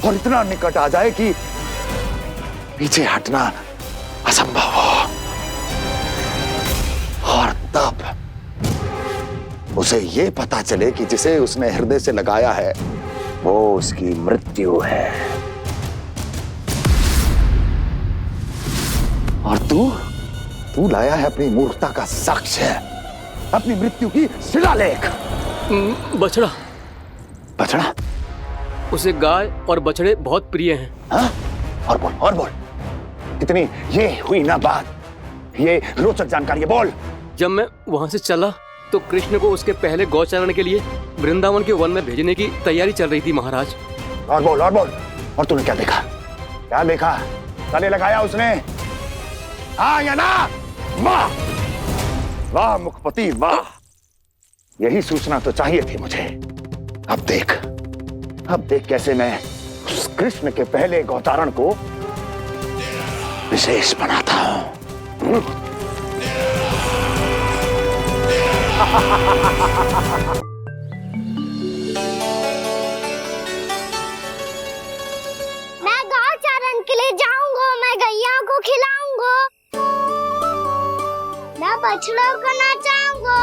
और इतना निकट आ जाए कि पीछे हटना असंभव हो। और तब उसे ये पता चले कि जिसे उसने हृदय से लगाया है वो उसकी मृत्यु है। और तू लाया है अपनी मूर्खता का साक्ष्य, अपनी मृत्यु की शिलालेख। बछड़ा। बछड़ा? उसे गाय और बछड़े बहुत प्रिय हैं। हाँ? और बोल कितनी ये हुई ना बात, ये रोचक जानकारी है, बोल। जब मैं वहां से चला तो कृष्ण को उसके पहले गौचारण के लिए वृंदावन के वन में भेजने की तैयारी चल रही थी महाराज। और बोल। और तूने क्या देखा? गले लगाया उसने? हाँ या ना? वाह वाह मुखपति वाह, यही सूचना तो चाहिए थी मुझे। अब देख कैसे मैं उस कृष्ण के पहले गौतारण को विशेष बनाता हूं। मैं गौचारण के लिए जाऊंगा, मैं गैया को खिलाऊंगा, मैं बछड़ों को नचाऊंगा,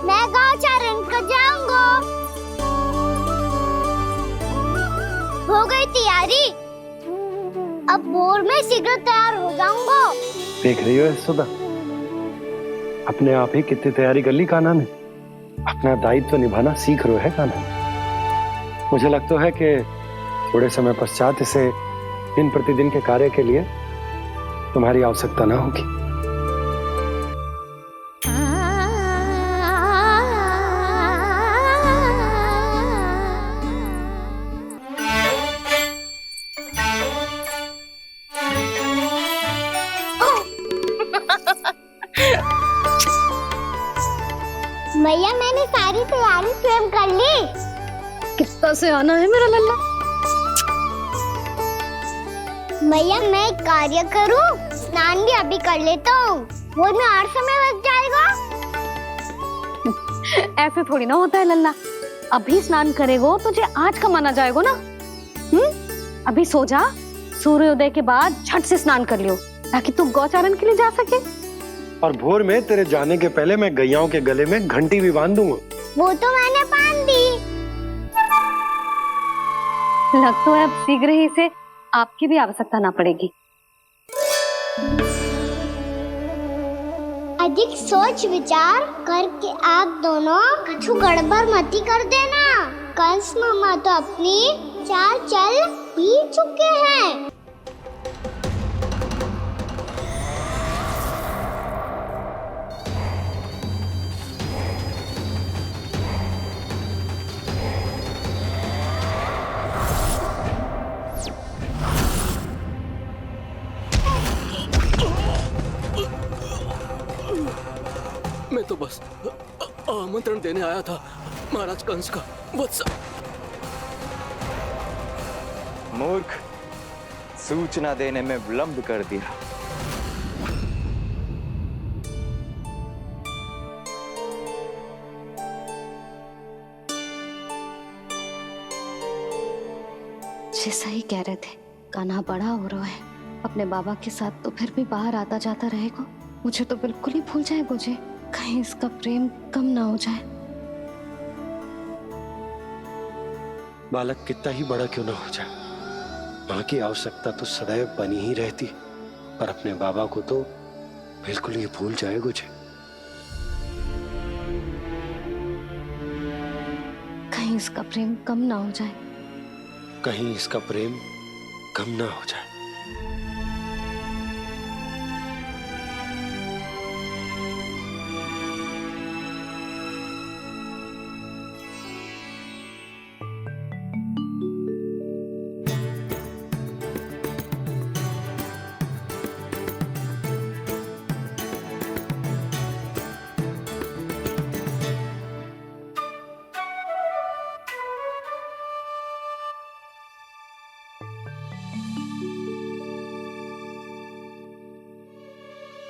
मैं गौचारण को जाऊंगा। हो गई तैयारी, अब भोर में शीघ्र तैयार हो जाऊंगा। देख रही हो यशोदा, अपने आप ही कितनी तैयारी कर ली कान्हा ने। अपना दायित्व निभाना सीख रहे है कान्हा। मुझे लगता है कि थोड़े समय पश्चात इसे दिन प्रतिदिन के कार्य के लिए तुम्हारी आवश्यकता ना होगी। मैया मैंने सारी तैयारी स्वयं कर ली। कितना से आना है मेरा लल्ला? मैया मैं एक कार्य करूं, स्नान भी अभी कर लेता हूँ, वो में और समय लग जाएगा। ऐसे थोड़ी ना होता है लल्ला, अभी स्नान करेगो तुझे आज कमाना जाएगो ना। अभी सो जा, सूर्योदय के बाद झट से स्नान कर लियो ताकि तू गौचारण के लिए जा सके। और भोर में तेरे जाने के पहले मैं गैयाओं के गले में घंटी भी बांध दूंगा। वो तो मैंने बांध दी। लग तो है अब शीघ्र ही से आपकी भी आवश्यकता ना पड़ेगी। अधिक सोच विचार करके आप दोनों कछु गड़बड़ मती कर देना। कंस मामा तो अपनी चाल चल भी चुके हैं। मैं तो बस आमंत्रण देने आया था महाराज कंस का। वत्स मूर्ख, सूचना देने में विलंब कर दिया। जी सही कह रहे थे, कान्हा बड़ा हो रहा है, अपने बाबा के साथ तो फिर भी बाहर आता जाता रहेगा। मुझे तो बिल्कुल ही भूल जाएगा जी, कहीं इसका प्रेम कम ना हो जाए। बालक कितना ही बड़ा क्यों ना हो जाए, माँ की आवश्यकता तो सदैव बनी ही रहती, पर अपने बाबा को तो बिल्कुल ही भूल जाए मुझे। कहीं इसका प्रेम कम ना हो जाए, कहीं इसका प्रेम कम ना हो जाए।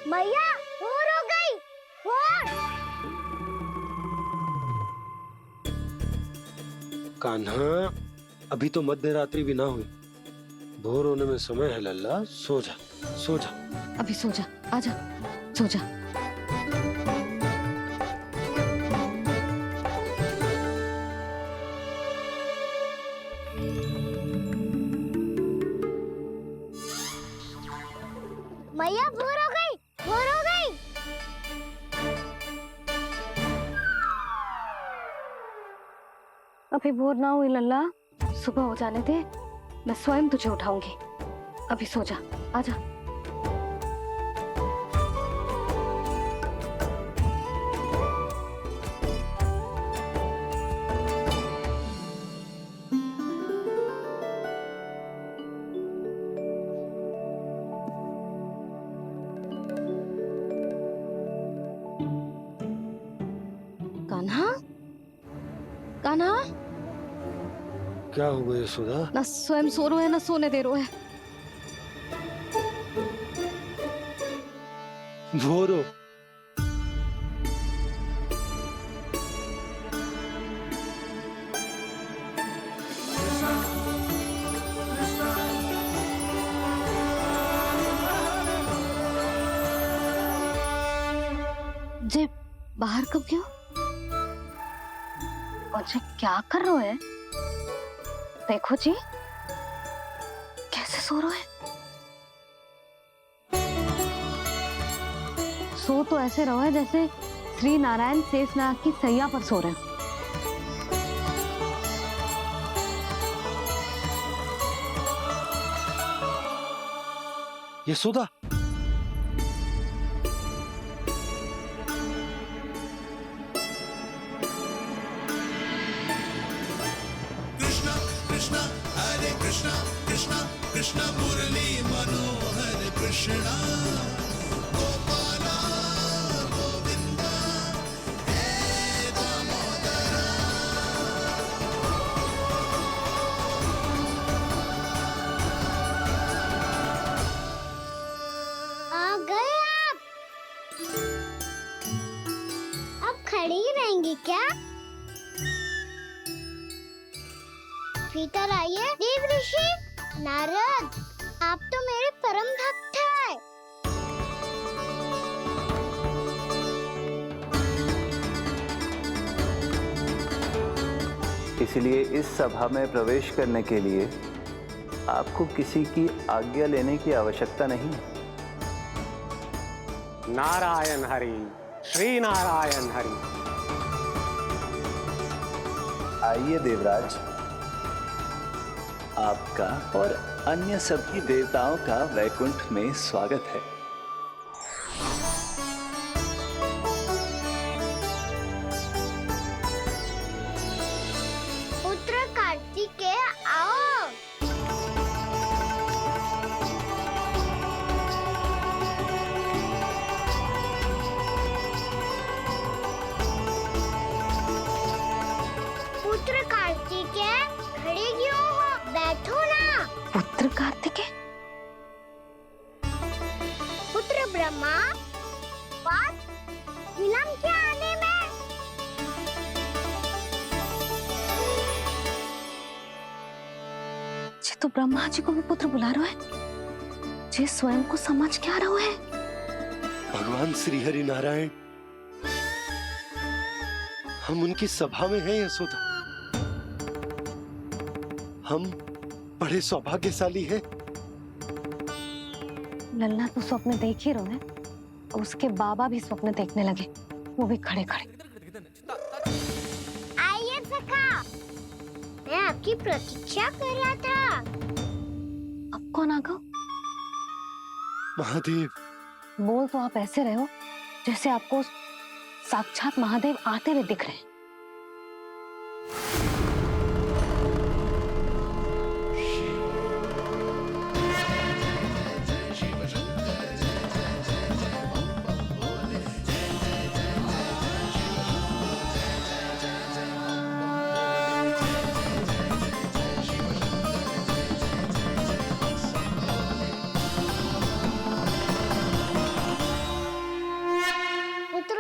मैया भोर हो गई, भोर। कान्हा, अभी तो मध्य रात्रि भी ना हुई, भोर होने में समय है लल्ला, सो जा सो जा। अभी सो जा, आजा सो जा। मैया भोर हो गई, भोर हो गई। अभी भोर ना हुई लल्ला, सुबह हो जाने दे, मैं स्वयं तुझे उठाऊंगी। अभी सो जा, आजा। कान्हा, कान्हा, क्या हो गया यशोदा? ना स्वयं सो रहे है ना सोने दे रहे है। भोरो जे बाहर कब गयो? और जे क्या कर रहे है? देखो जी, कैसे सो रहे हैं। सो तो ऐसे रहो है जैसे श्री नारायण शेषनाग की सैया पर सो रहे हैं। यशोदा, कृष्ण मुरली मनोहर कृष्णा गोपाला गोविंदा हे दामोदरा। आ गए आप। अब खड़ी ही रहेंगी क्या? भीतर आइए। देव ऋषि नारद, आप तो मेरे परम भक्त हैं। इसलिए इस सभा में प्रवेश करने के लिए आपको किसी की आज्ञा लेने की आवश्यकता नहीं है। नारायण हरि, श्री नारायण हरि। आइए देवराज, आपका और अन्य सभी देवताओं का वैकुंठ में स्वागत है। पुत्र कार्तिकेय आओ। पुत्र कार्तिकेय खड़े क्यों हो? बैठो ना। पुत्र कार्तिकेय, पुत्र ब्रह्मा, बात विलंब क्या आने में? जे तो ब्रह्मा जी को भी पुत्र बुला रहे है, जे स्वयं को समझ क्या रहे है। भगवान श्री हरि नारायण, हम उनकी सभा में हैं यशोदा। हम बड़े सौभाग्यशाली हैं। लल्ला तो स्वप्न देख ही रहे हैं, और उसके बाबा भी स्वप्न देखने लगे, वो भी खड़े खड़े। आइए सखा, मैं आपकी प्रतीक्षा कर रहा था। अब कौन आ गया? महादेव। बोल तो आप ऐसे रहे हो जैसे आपको साक्षात महादेव आते हुए दिख रहे हैं।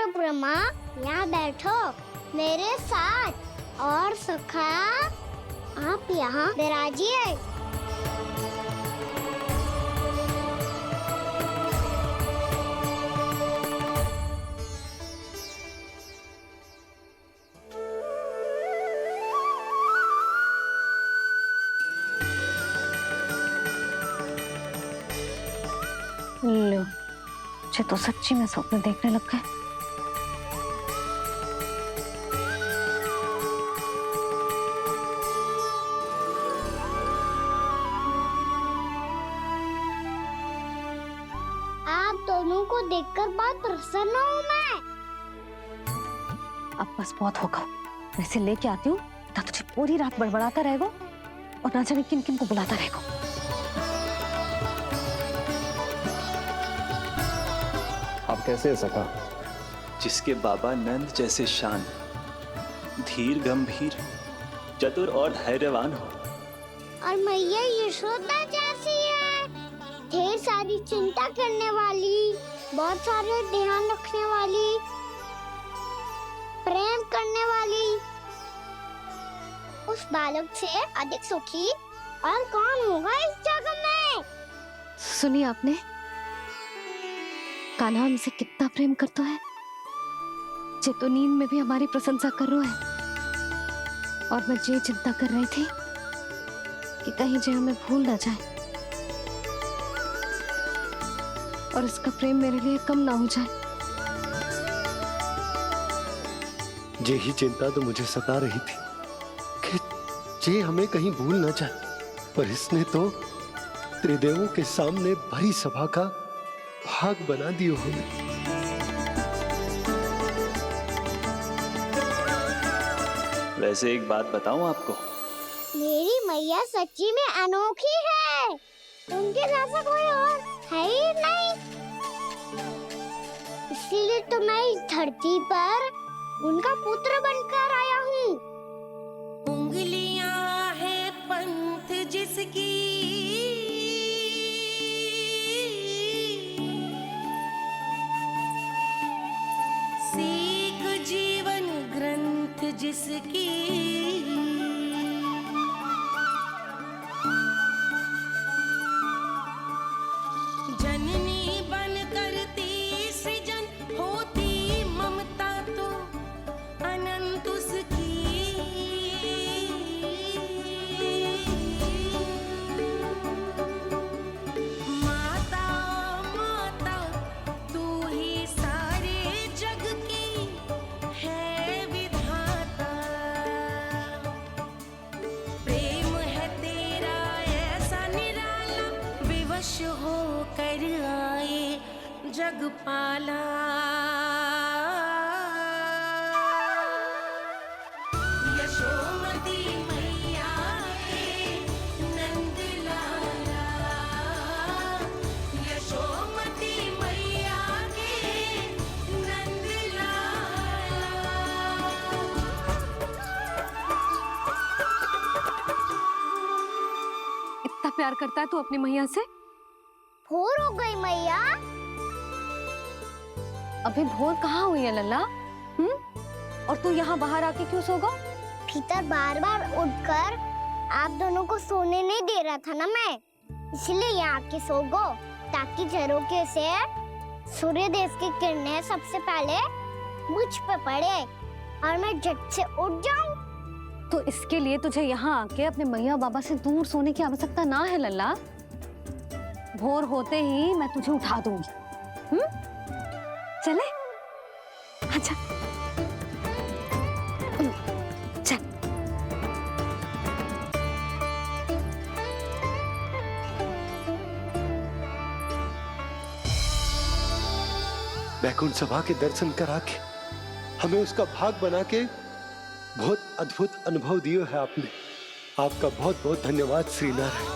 ब्रह्मा, यहाँ बैठो मेरे साथ। और सखा, आप यहाँ विराजिए। लो, मुझे तो सच्ची में स्वप्न देखने लग गए। आप दोनों को देखकर बहुत प्रसन्न हूँ मैं। अब बस बहुत होगा, वैसे लेके आती हूँ ना, तुझे पूरी रात बड़बड़ाता रहेगा और ना जाने किन किन को बुलाता रहेगा। आप कैसे सका? जिसके बाबा नंद जैसे शान, धीर गंभीर, चतुर और धैर्यवान हो। और मैया यशोदा जैसी है, ढेर सारी चिंता करने वाली, बहुत सारे ध्यान रखने वाली, प्रेम करने वाली। उस बालक से अधिक सुखी और कौन होगा इस जगत में? सुनिए आपने, कान्हा हमसे कितना प्रेम करता है, जे तो नींद में भी हमारी प्रशंसा कर रहा है। और मैं ये चिंता कर रही थी कि कहीं जे हमें भूल ना जाए और इसका प्रेम मेरे लिए कम ना हो जाए। यही चिंता तो मुझे सता रही थी कि जे हमें कहीं भूल ना जाए, पर इसने तो त्रिदेवों के सामने भरी सभा का भाग बना दियो हमें। वैसे एक बात बताऊं आपको, मेरी मैया सच्ची में अनोखी है, उनके जैसा कोई और है ही नहीं। इसीलिए तो मैं इस धरती पर उनका पुत्र बनकर आया हूँ। उंगलियां है पंथ जिसकी, सीख जीवन ग्रंथ जिसकी, जननी बन करती सृजन, होती ममता तो अनंत उसकी। माता माता तू ही सारे जग की है विधाता, प्रेम है तेरा ऐसा निराला, विवश होकर आए जग पाला। यशोमती मैया के नंद लाला, यशोमती मैया के नंद लाला। इतना प्यार करता है तू अपनी मैया से? भोर हो गई मैया। अभी भोर कहाँ हुई है लल्ला? और तू यहाँ बाहर आके क्यों सो गया? भीतर बार बार उठकर आप दोनों को सोने नहीं दे रहा था ना मैं, इसलिए यहाँ आके सो गो, ताकि झरोखे से सूर्य देव की किरणें सबसे पहले मुझ पे पड़े और मैं झट से उठ जाऊं। तो इसके लिए तुझे यहाँ आके अपने मैया बाबा से दूर सोने की आवश्यकता ना है लल्ला। भोर होते ही मैं तुझे उठा दूंगी। चले? अच्छा चल। वैकुंठ सभा के दर्शन करा के हमें उसका भाग बना के बहुत अद्भुत अनुभव दियो है आपने। आपका बहुत बहुत धन्यवाद श्रीनारायण।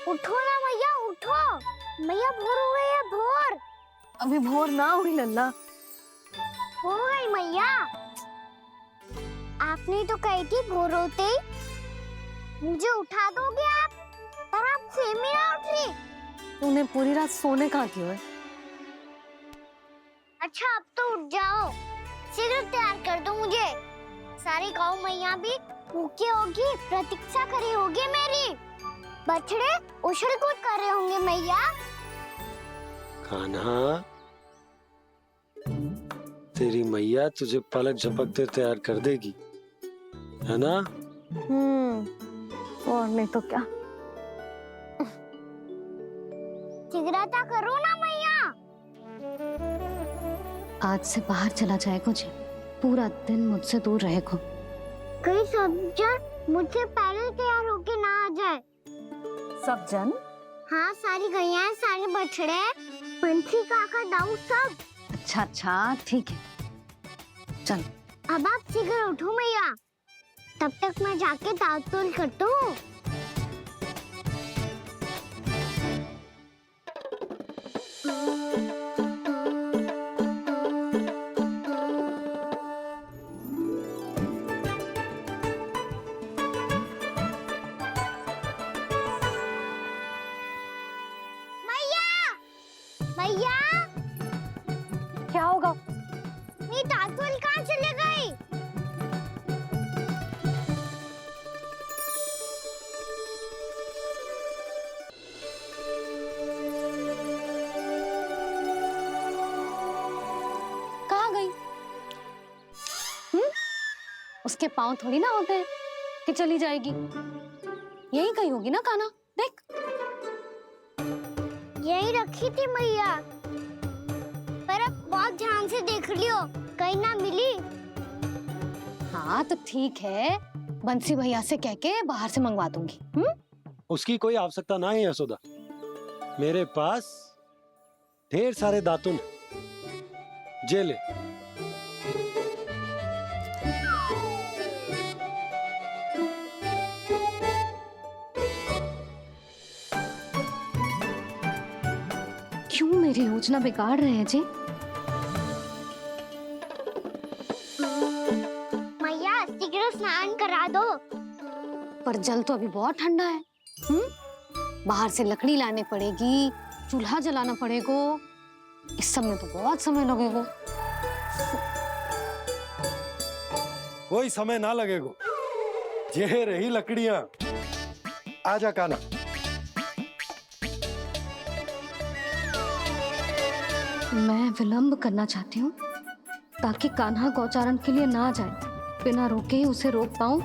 उठो ना मैया, उठो। मैया भोर हो गई है, भोर अभी भोर ना हुई लल्ला। हो गई मैया। आपने तो कही थी भोर होते ही मुझे उठा दोगे आप, पर आप सेम ही ना उठी। तूने पूरी रात सोने कहाँ की है? अच्छा अब तो उठ जाओ, शीघ्र तैयार कर दो मुझे। सारी गाँव मैया भी भूखी होगी, प्रतीक्षा करी होगी मेरी। बछड़े उछल कूद कर रहे होंगे मैया। कान्हा, तेरी मैया तुझे पलक झपकते तैयार कर देगी, है ना? और नहीं तो क्या। शीघ्रता करो ना मैया। आज से बाहर चला जाएगा जी, पूरा दिन मुझसे दूर रहेगा। कहीं सब जन मुझसे पहले तैयार होके ना आ जाए। सब जन? हाँ, सारी गैया, सारे बछड़े, पंछी, काका, दाऊ सब। अच्छा अच्छा ठीक है, चल। अब आप शीघ्र उठो मैया, तब तक मैं जाके ताल तोल करता हूँ। मैया, क्या होगा? मेरी तातुल कहाँ चले गई? कहाँ गई? उसके पाँव थोड़ी ना होते हैं कि चली जाएगी। यही कहीं होगी ना कान्हा, देख। यही रखी थी मैया, पर अब बहुत ध्यान से देख लियो, कहीं ना मिली। हाँ तो ठीक है, बंसी भैया से कह के बाहर से मंगवा दूंगी। उसकी कोई आवश्यकता ना है यशोदा, मेरे पास ढेर सारे दातुन, जे ले। क्यों मेरी योजना बिगाड़ रहे हैं जी? मैया शीघ्र स्नान करा दो। पर जल तो अभी बहुत ठंडा है। बाहर से लकड़ी लाने पड़ेगी, चूल्हा जलाना पड़ेगा। इस सब में तो बहुत समय लगेगा। कोई समय ना लगेगा, ये रही लकड़ियां। आजा कान्हा। मैं विलंब करना चाहती हूँ ताकि कान्हा गौचारण के लिए ना जाए। बिना रोके ही उसे रोक पाऊं,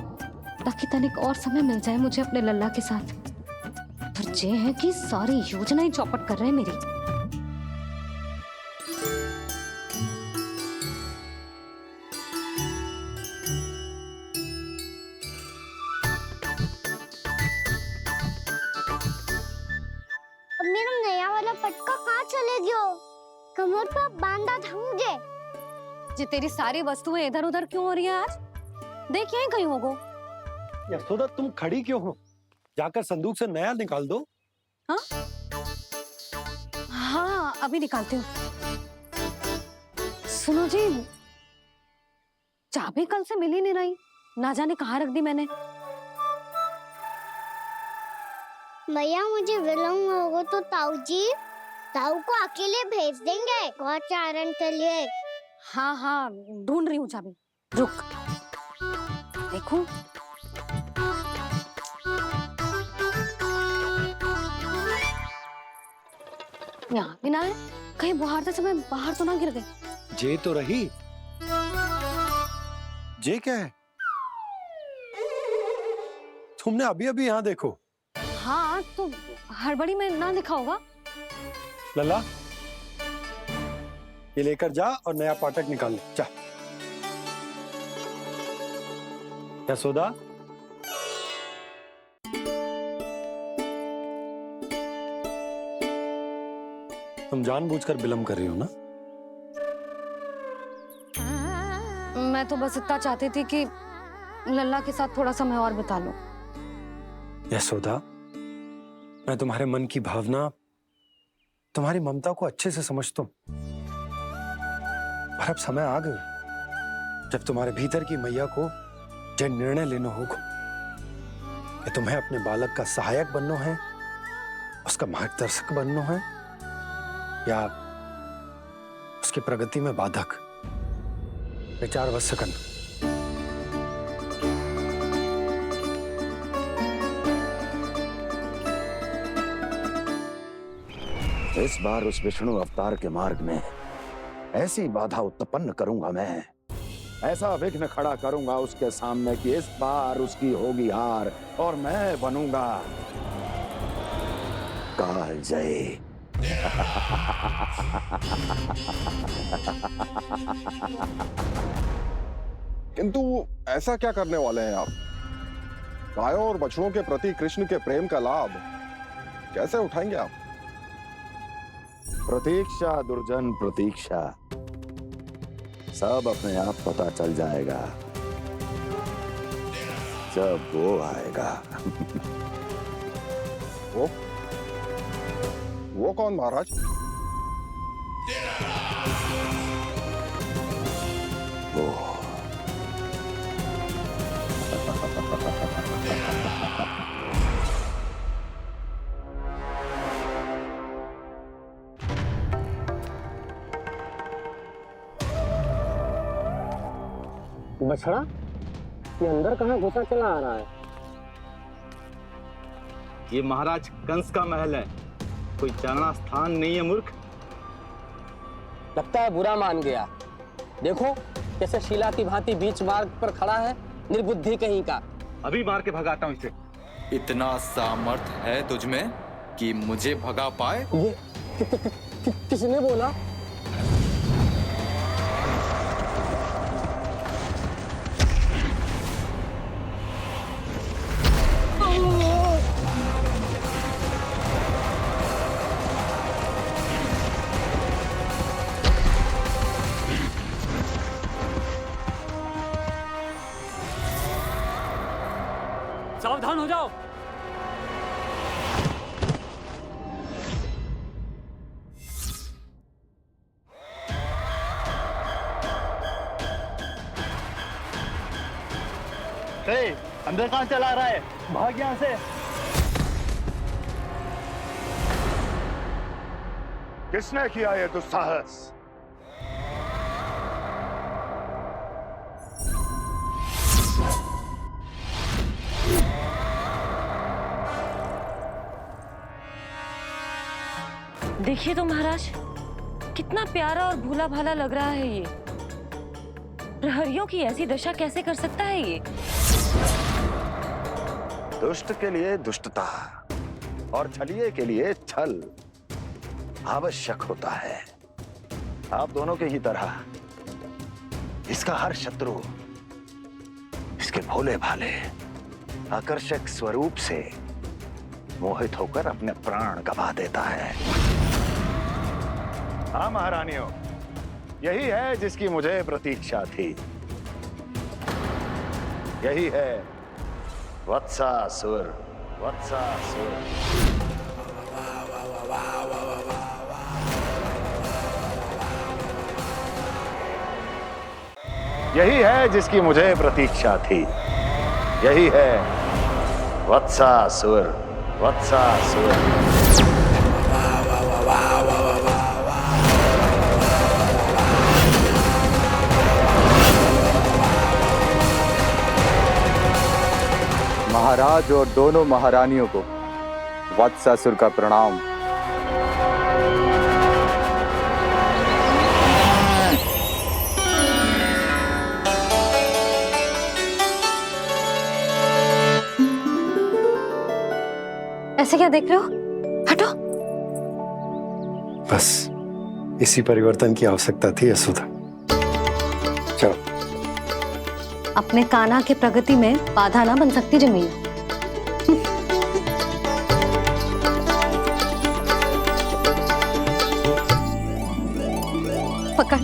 ताकि तनिक और समय मिल जाए मुझे अपने लल्ला के साथ। पर ये है कि सारी योजना ही चौपट कर रहे हैं मेरी। अब मेरा नया वाला पटका कहाँ चले गयो? कमर पर बांधा था मुझे। जी तेरी सारी वस्तुएं इधर उधर क्यों हो रही है आज? देख यहीं कहीं होगो। यशोदा तुम खड़ी क्यों हो? जाकर संदूक से नया निकाल दो। हाँ हाँ अभी निकालती हूँ। सुनो जी, चाबी कल से मिल ही नहीं रही, ना जाने कहाँ रख दी मैंने। भैया मुझे विलम्ब होगा तो ताऊ को अकेले भेज देंगे गौचारण के लिए। हाँ हाँ ढूंढ रही हूँ चाबी, रुक। देखूं। यहाँ भी ना है, कहीं बुहारते समय बाहर तो ना गिर गई। जे तो रही। जे क्या है? तुमने अभी अभी यहाँ देखो। हाँ तो हड़बड़ी में ना लिखा होगा। लल्ला, ये लेकर जा और नया पाठक निकाल ले, जा। यशोदा, तुम जानबूझकर विलंब कर रही हो ना? मैं तो बस इतना चाहती थी कि लल्ला के साथ थोड़ा समय और बिता लो। यशोदा, मैं तुम्हारे मन की भावना, तुम्हारी ममता को अच्छे से समझता हूं। पर अब समय आ गया जब तुम्हारे भीतर की मैया को यह निर्णय लेना होगा कि तुम्हें अपने बालक का सहायक बनना है, उसका मार्गदर्शक बनना है, या उसकी प्रगति में बाधक। विचार अवश्य करना। इस बार उस विष्णु अवतार के मार्ग में ऐसी बाधा उत्पन्न करूंगा मैं, ऐसा विघ्न खड़ा करूंगा उसके सामने कि इस बार उसकी होगी हार और मैं बनूंगा कालजयी। किंतु ऐसा क्या करने वाले हैं आप? गायों और बछड़ों के प्रति कृष्ण के प्रेम का लाभ कैसे उठाएंगे आप? प्रतीक्षा दुर्जन प्रतीक्षा, सब अपने आप पता चल जाएगा जब वो आएगा। वो कौन महाराज? वो बछड़ा, ये अंदर कहाँ घुसा चला आ रहा है? ये महाराज कंस का महल है, कोई जाना स्थान नहीं है मूर्ख। लगता है बुरा मान गया। देखो कैसे शीला की भांति बीच मार्ग पर खड़ा है, निर्बुद्धि कहीं का। अभी मार के भगाता हूँ इसे। इतना सामर्थ है तुझमें कि मुझे भगा पाए? ये किसने बोला? सावधान हो जाओ। अंदर कहाँ चला रहा है? भाग यहाँ से। किसने किया ये दुस्साहस? देखिए तो महाराज, कितना प्यारा और भोला भाला लग रहा है ये। प्रहरियों की ऐसी दशा कैसे कर सकता है ये? दुष्ट के लिए दुष्टता और छलिए के लिए छल आवश्यक होता है। आप दोनों के ही तरह इसका हर शत्रु इसके भोले भाले आकर्षक स्वरूप से मोहित होकर अपने प्राण गंवा देता है। हाँ महारानियों, यही है जिसकी मुझे प्रतीक्षा थी। यही है वत्सासुर। वत्सासुर यही है जिसकी मुझे प्रतीक्षा थी। यही है वत्सासुर। वत्सासुर महाराज और दोनों महारानियों को वत्सासुर का प्रणाम। ऐसे क्या देख रहे हो? हटो। बस इसी परिवर्तन की आवश्यकता थी यशोदा। चलो। अपने कान्हा की प्रगति में बाधा ना बन सकती जमीन। पकड़।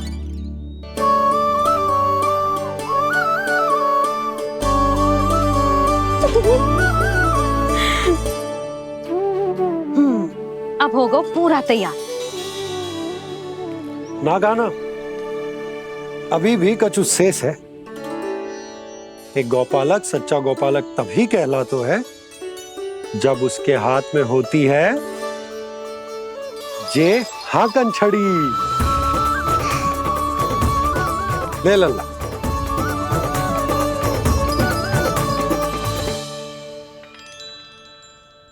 हो गो पूरा तैयार। ना गाना, अभी भी कछु शेष है। एक गौपालक सच्चा गौपालक तभी कहलाता है जब उसके हाथ में होती है जे हाकन छड़ी। ले लल्ला।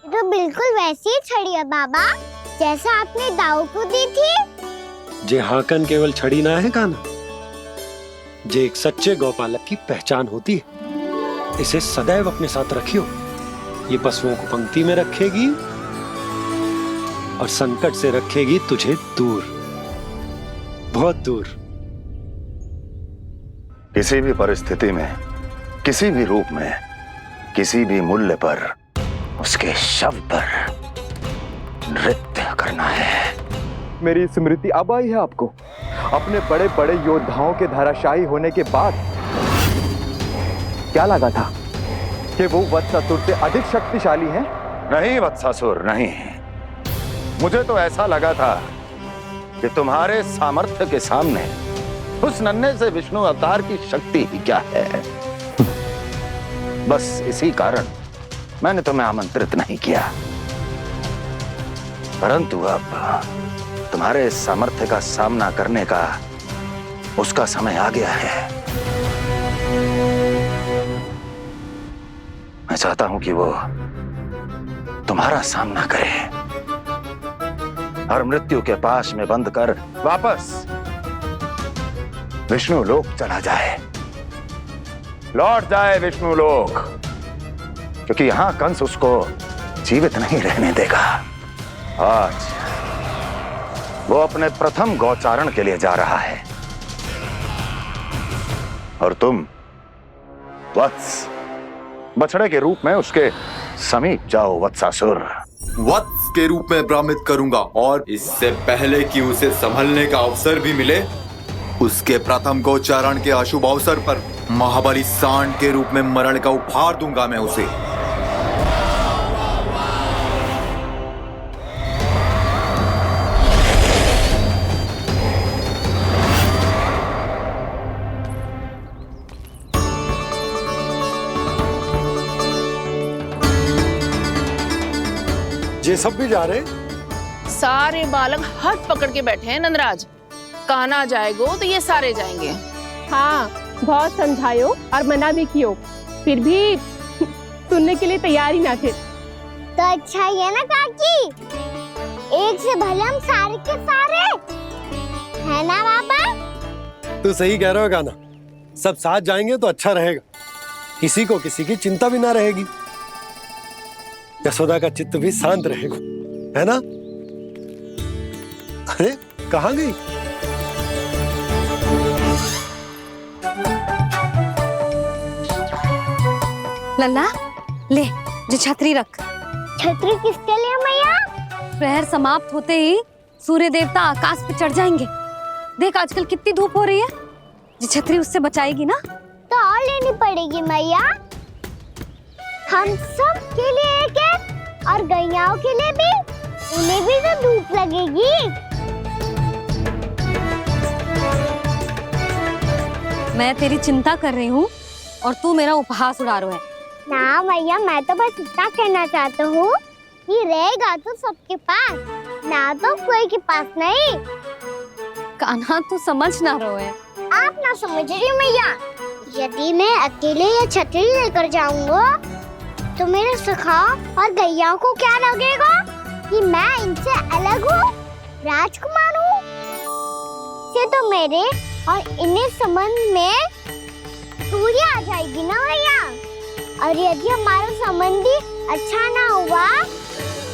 ये तो बिल्कुल वैसी ही छड़ी है बाबा जैसा आपने दाऊ को दी थी। जे हाकन केवल छड़ी ना है काना, जे एक सच्चे गौपालक की पहचान होती है। इसे सदैव अपने साथ रखियो। ये पशुओं को पंक्ति में रखेगी और संकट से रखेगी तुझे दूर, बहुत दूर। किसी भी परिस्थिति में, किसी भी रूप में, किसी भी मूल्य पर उसके शव पर नृत्य करना है। मेरी स्मृति अब आई है आपको अपने बड़े बड़े योद्धाओं के धराशायी होने के बाद। क्या लगा था कि वो वत्सासुर से अधिक शक्तिशाली हैं? नहीं वत्सासुर, नहीं। मुझे तो ऐसा लगा था कि तुम्हारे सामर्थ्य के सामने उस नन्हे से विष्णु अवतार की शक्ति ही क्या है। बस इसी कारण मैंने तुम्हें आमंत्रित नहीं किया। परंतु अब तुम्हारे सामर्थ्य का सामना करने का उसका समय आ गया है। मैं चाहता हूं कि वो तुम्हारा सामना करे और मृत्यु के पाश में बंद कर वापस विष्णु लोक चला जाए, लौट जाए विष्णु लोक, क्योंकि यहां कंस उसको जीवित नहीं रहने देगा। आज वो अपने प्रथम गौचारण के लिए जा रहा है और तुम वत्स बछड़े के रूप में उसके समीप जाओ वत्सासुर। वत्स के रूप में भ्रमित करूंगा और इससे पहले कि उसे संभलने का अवसर भी मिले, उसके प्रथम गोचारण के अशुभ अवसर पर महाबली सांड के रूप में मरण का उपहार दूंगा मैं उसे। ये सब भी जा रहे? सारे बालक हाथ पकड़ के बैठे हैं नंदराज। कान्हा जाएगो तो ये सारे जाएंगे। हाँ, बहुत समझायो और मना भी कियो, फिर भी सुनने के लिए तैयार ही ना थे। तो अच्छा ही है ना काकी, एक से भले हम सारे के सारे है ना बाबा। तू सही कह रहे हो गाना, सब साथ जाएंगे तो अच्छा रहेगा, किसी को किसी की चिंता भी ना रहेगी, यशोदा का चित्त भी शांत रहेगा, है ना? अरे कहाँ गई? लल्ला ले, जो छतरी रख। छतरी किसके लिए मैया? प्रहर समाप्त होते ही सूर्य देवता आकाश पे चढ़ जाएंगे। देख आजकल कितनी धूप हो रही है, जो छतरी उससे बचाएगी ना। तो और लेनी पड़ेगी मैया, हम सब के लिए एक एक और गैयाओं के लिए भी, उन्हें भी तो धूप लगेगी। मैं तेरी चिंता कर रही हूँ और तू मेरा उपहास उड़ा रहा है। ना मैया, मैं तो बस इतना कहना चाहता हूँ कि रहेगा तो सबके पास, ना तो कोई के पास नहीं। कान्हा तू समझ ना रहो है। आप ना समझ रही मैया, यदि मैं अकेले ये छतरी लेकर जाऊंगा तो मेरे सखा और गैयाओं को क्या लगेगा कि मैं इनसे अलग हूँ, राजकुमार हूँ। ये तो मेरे और इन्हें संबंध में दूरी आ जाएगी ना भैया। और यदि हमारा संबंध ही अच्छा ना हुआ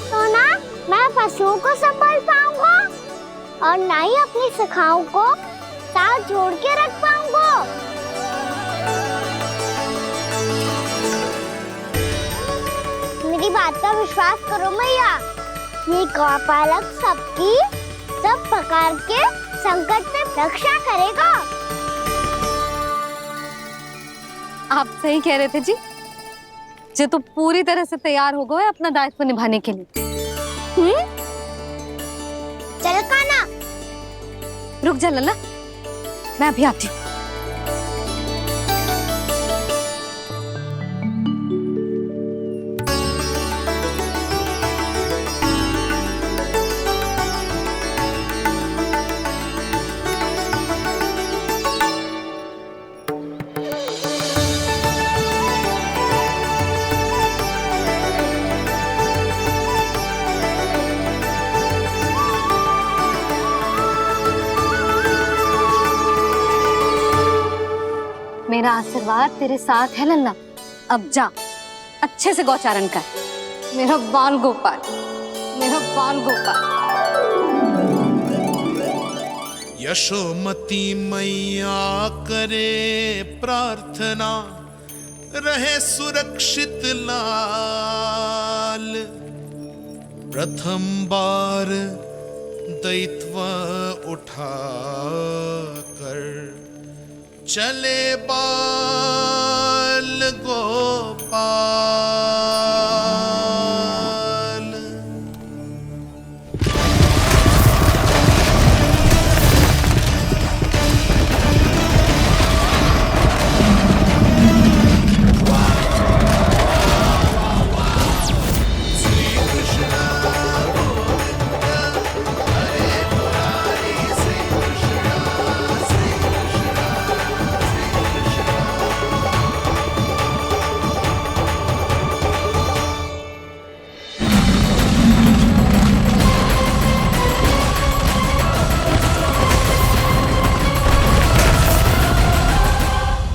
तो ना मैं पशुओं को संभाल पाऊंगा और ना ही अपनी सखाओं को साथ जोड़ के रख पाऊंगा। मेरी बात का विश्वास करो मैया, ये गौपालक सबकी सब प्रकार के संकट से रक्षा करेगा। आप सही कह रहे थे जी, जो तो पूरी तरह से तैयार हो गए अपना दायित्व निभाने के लिए। रुक जा लल्ला, मैं अभी आती हूँ। मेरा आशीर्वाद तेरे साथ है लल्ला। अब जा, अच्छे से गौचारण कर। मेरा बाल गोपाल, मेरा बाल गोपाल। यशोमती मैया करे प्रार्थना, रहे सुरक्षित लाल। प्रथम बार दैत्व उठा कर चले बाल गोपाल। श्री कृष्ण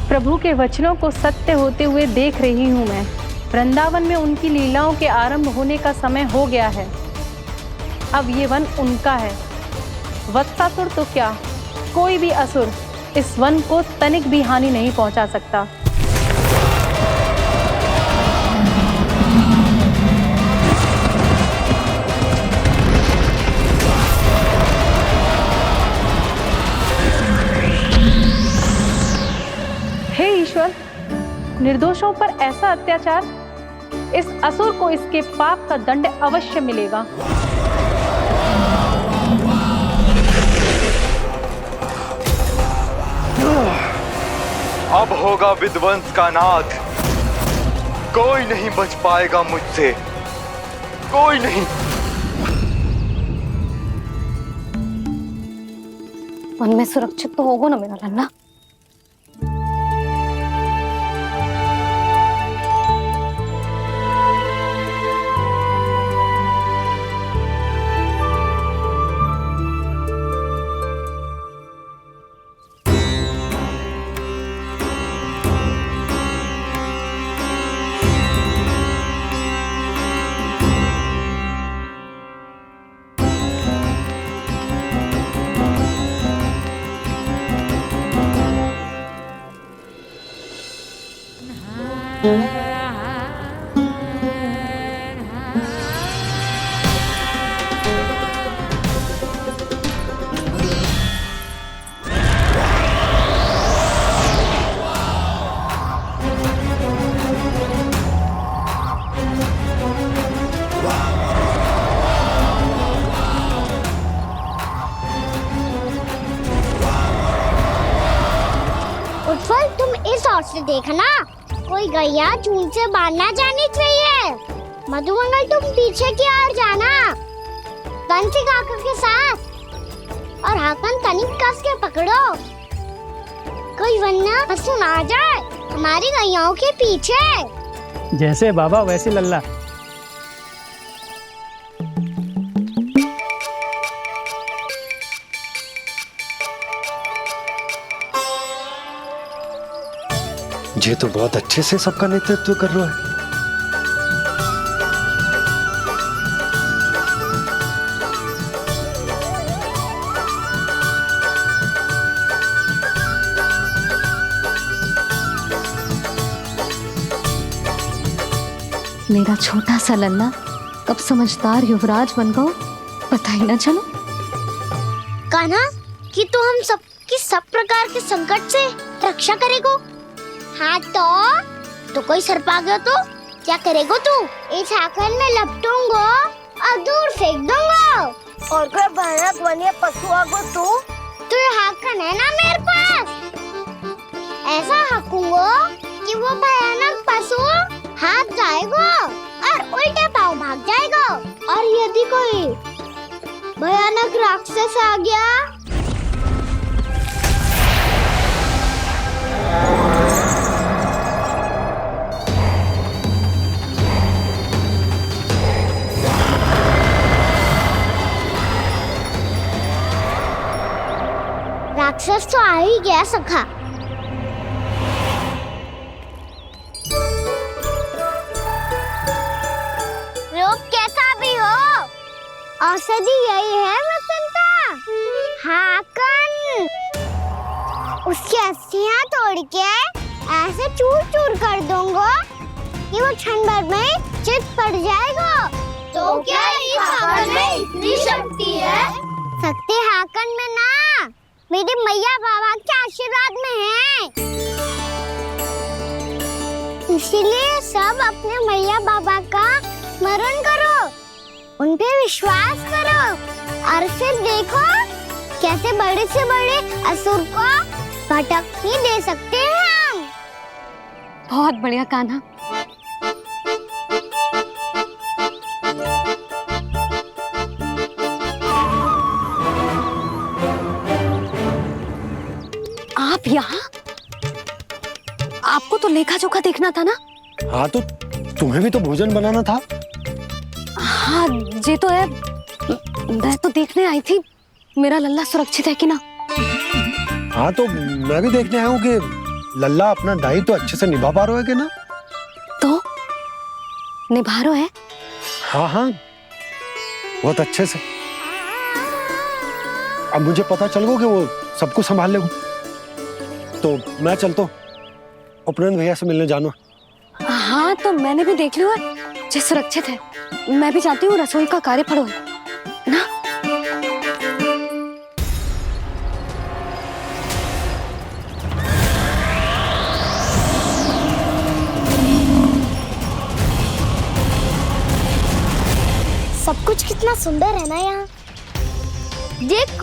प्रभु के वचनों को सत्य होते हुए देख रही हूँ मैं। वृंदावन में उनकी लीलाओं के आरंभ होने का समय हो गया है। अब ये वन उनका है। वत्सासुर तो क्या, कोई भी असुर इस वन को तनिक भी हानि नहीं पहुंचा सकता। हे ईश्वर, निर्दोषों पर ऐसा अत्याचार, इस असुर को इसके पाप का दंड अवश्य मिलेगा। अब होगा विध्वंस का नाद। कोई नहीं बच पाएगा मुझसे, कोई नहीं। वन में सुरक्षित तो होगा ना मेरा लल्ला? उत्पल, तुम इस ओर से देखना, कोई गैया चून से बाहर ना जानी चाहिए। मधुमंगल, तुम पीछे की ओर जाना, बंसी काका के साथ। और हाकन तनिक कस के पकड़ो, कोई वरना पशु ना जाए हमारी गैयाओं के पीछे। जैसे बाबा वैसे लल्ला। ये तो बहुत अच्छे से सबका नेतृत्व कर रहा है। मेरा छोटा सा लल्ला कब समझदार युवराज बन गया पता ही ना चलो। कान्हा, कि तू हम सबकी सब प्रकार के संकट से रक्षा करेगो। हाँ तो कोई सर्प आ गया तो क्या करेगो तू? इस आकर में लपटूंगा और दूर फेंक दूंगा। और कोई भयानक वन्य पशु आगो तो तो ये हाकन है ना मेरे पास, ऐसा हाकूंगा कि वो भयानक पशु हाथ जाएगा और उल्टे पाँव भाग जाएगा। और यदि कोई भयानक राक्षस आ गया राक्षस तो आ ही गया सखा। रूप कैसा भी हो, औषधि यही है वसंता। हाकन उसकी अस्थियां तोड़ के ऐसे चूर चूर कर दूंगा कि वो क्षण भर में चित पड़ जाएगा। तो क्या इस हाकन में इतनी शक्ति है? शक्ति हाकन में ना, मेरे मैया बाबा के आशीर्वाद में है। इसीलिए सब अपने मैया बाबा का स्मरण करो, उन पे विश्वास करो और फिर देखो कैसे बड़े से बड़े असुर को भटकने दे सकते हैं हम। बहुत बढ़िया कान्हा। आप यहाँ? आपको तो लेखा जोखा देखना था ना? हाँ तो तुम्हें भी तो भोजन बनाना था। हाँ ये तो है, मैं तो देखने आई थी मेरा लल्ला सुरक्षित है कि ना। हाँ तो मैं भी देखने आया हूँ कि लल्ला अपना दायित्व तो अच्छे से निभा पा रहा है कि ना। तो निभा रहा है? हाँ हाँ बहुत अच्छे से। अब मुझे पता चल गया कि वो सबको संभाल लेगा। तो मैं चलता हूँ, उपनंद भैया से मिलने जाना। हाँ तो मैंने भी देख लिया जो सुरक्षित है। मैं भी चाहती हूँ रसोई का कार्य पड़ो ना। सब कुछ कितना सुंदर है ना यहाँ। देख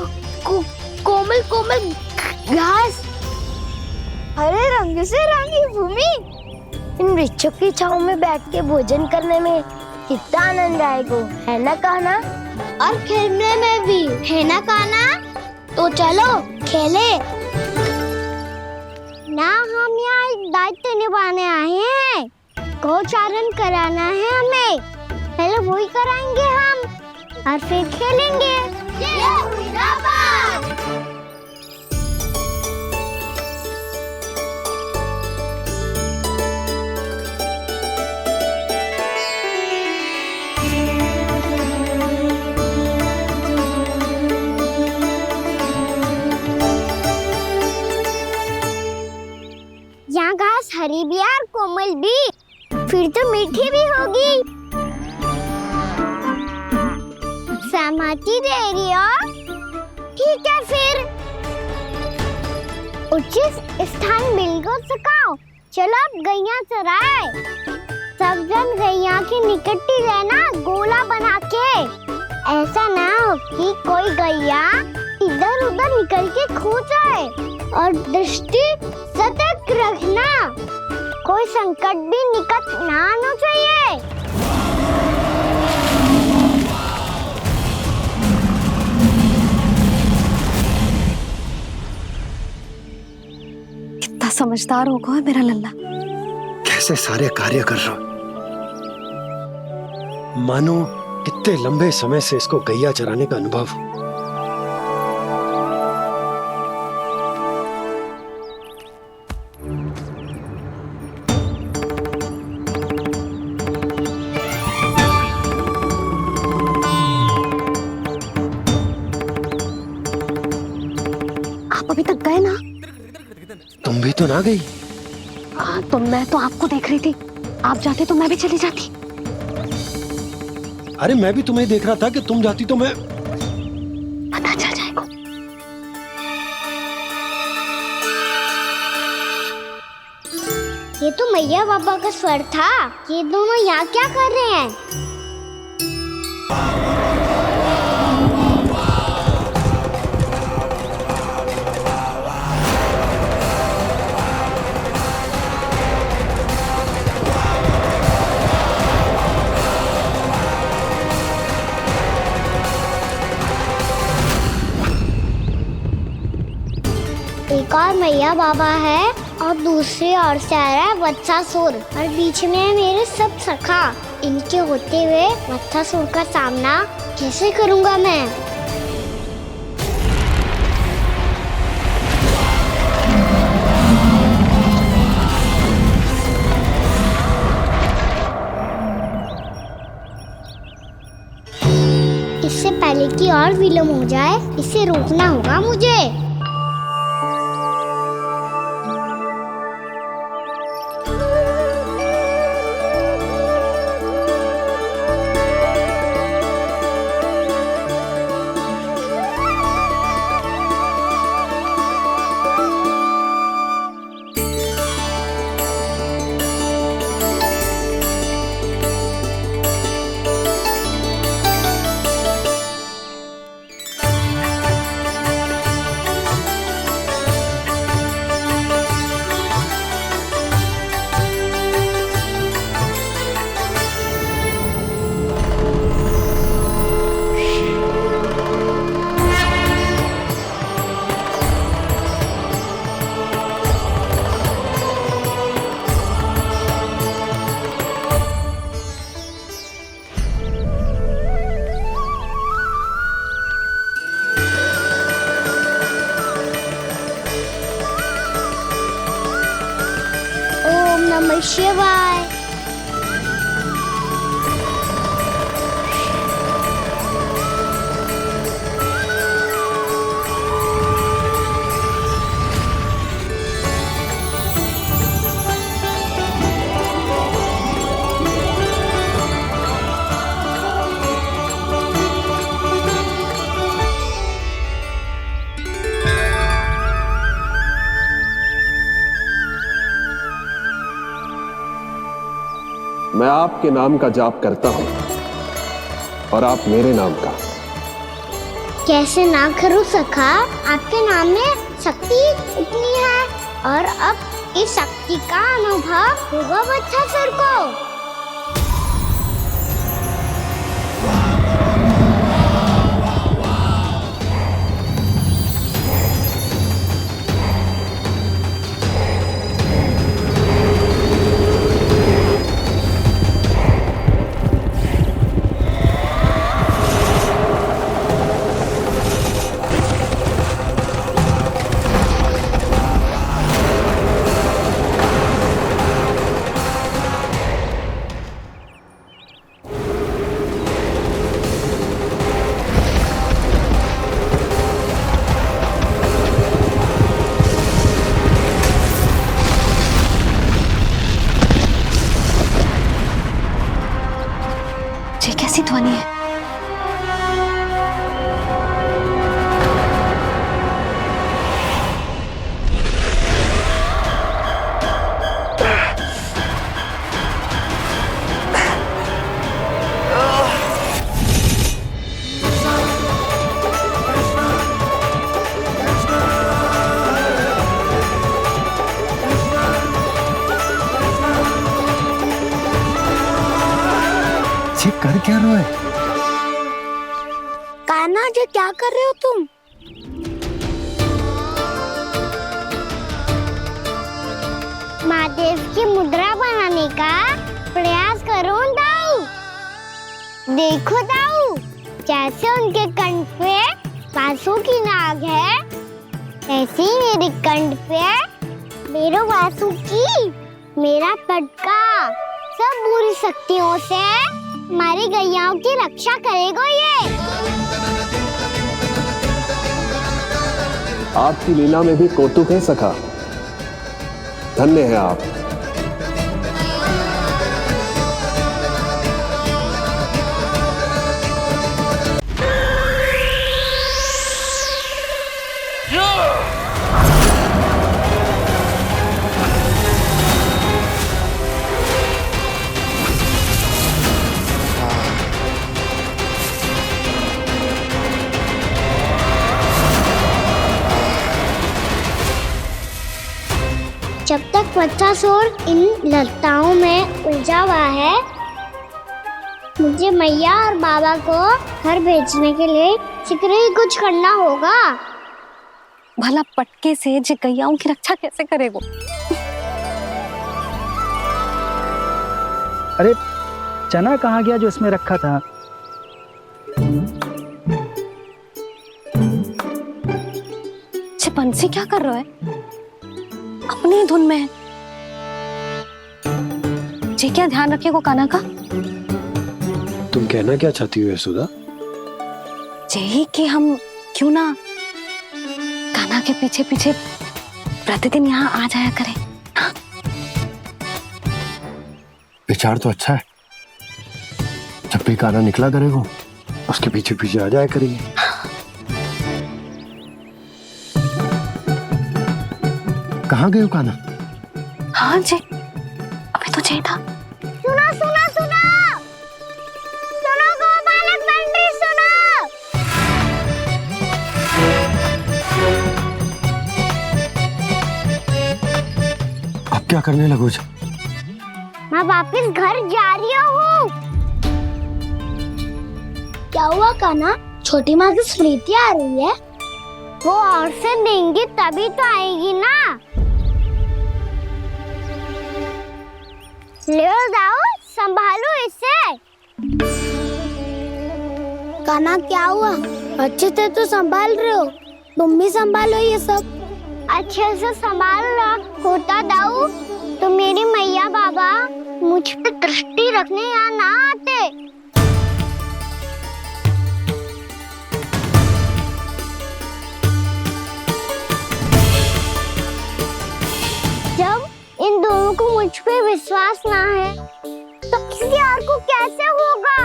कोमल कोमल घास, हरे रंग से रंगी भूमि। इन वृक्षों की छांव में बैठ के भोजन करने में कितना आनंद आएगा, है ना कान्हा? और खेलने में भी, है ना कान्हा? तो चलो खेले ना। हम यहाँ एक दायित्व निभाने आए हैं, गोचारण कराना है हमें। पहले वही कराएंगे हम और फिर खेलेंगे। यहाँ घास हरी भी और कोमल भी, फिर तो मीठी भी होगी। सहमति दे रही हो? ठीक है फिर उचित स्थान बिल्कुल सिखाओ। चलो अब गैया चराए। सब जन गैया के निकट ही रहना, गोला बना के। ऐसा ना हो कि कोई गैया इधर उधर निकल के खो जाए। और दृष्टि सतर्क रखना, कोई संकट भी निकट ना आना चाहिए। कितना समझदार होगा मेरा लल्ला। कैसे सारे कार्य कर रहा, मानो कितने लंबे समय से इसको गैया चराने का अनुभव हो। अभी तक गए ना? तुम भी तो ना गई। तो मैं तो आपको देख रही थी, आप जाते तो मैं भी चली जाती। अरे मैं भी तुम्हें देख रहा था कि तुम जाती तो मैं। पता चल जाएगा। ये तो मैया बाबा का स्वर था। ये दोनों यहाँ क्या कर रहे हैं? और मैया बाबा है और दूसरी ओर से आ रहा है वत्सासुर और बीच में है मेरे सब सखा। इनके होते हुए वत्सासुर का सामना कैसे करूंगा मैं? इससे पहले कि और विलम्ब हो जाए, इसे रोकना होगा मुझे। नमः शिवाय। मैं आपके नाम का जाप करता हूं और आप मेरे नाम का। कैसे ना करूं सखा, आपके नाम में शक्ति इतनी है और अब इस शक्ति का अनुभव होगा वत्सासुर को। ये कैसी ध्वनि है? ये कर क्या रहे हो? कान्हा जी क्या कर रहे हो तुम? महादेव की मुद्रा बनाने का प्रयास करो दाऊ। देखो दाऊ, जैसे उनके कंठ पे वासु की नाग है, ऐसे ही मेरे कंठ पे मेरे वासु की मेरा पटका सब बुरी शक्तियों से हमारी गैयाओं की रक्षा करेगा ये। आपकी लीला में भी कौतुक है सखा, धन्य है आप। जब तक वत्सासुर इन लताओं में उलझा हुआ है, मुझे मैया और बाबा को घर भेजने के लिए शीघ्र ही कुछ करना होगा। भला पटके से गैयाओं की रक्षा कैसे करेगो? अरे चना कहाँ गया जो इसमें रखा था? बंसी क्या कर रहा है? अपनी ही धुन में है। जी क्या ध्यान रखिएगा कान्हा का। तुम कहना क्या चाहती हो यशोदा? यही कि हम क्यों ना कान्हा के पीछे पीछे प्रतिदिन यहाँ आ जाया करें। हाँ? विचार तो अच्छा है। जब भी कान्हा निकला करेगा उसके पीछे पीछे आ जाया करेंगे। कहाँ गए हो कान्हा? हाँ जी, अभी तो चाहिए था। सुनो सुनो सुनो सुनो गोपालक बंटी सुनो। अब क्या करने लगोगे? मैं वापस घर जा रही हूँ। क्या हुआ कान्हा? छोटी माँ की स्मृति आ रही है। वो और से देंगी तभी तो आएगी ना। ले जाओ, संभालो इसे। कान्हा क्या हुआ? अच्छे से तो संभाल रहे हो, तुम भी संभालो ये सब। अच्छे से संभाल रहा होता दाऊ तो मेरी मैया बाबा मुझ पे दृष्टि रखने यहाँ ना आते। जब इन दोनों को मुझ पे विश्वास ना है तो किसी और को कैसे होगा?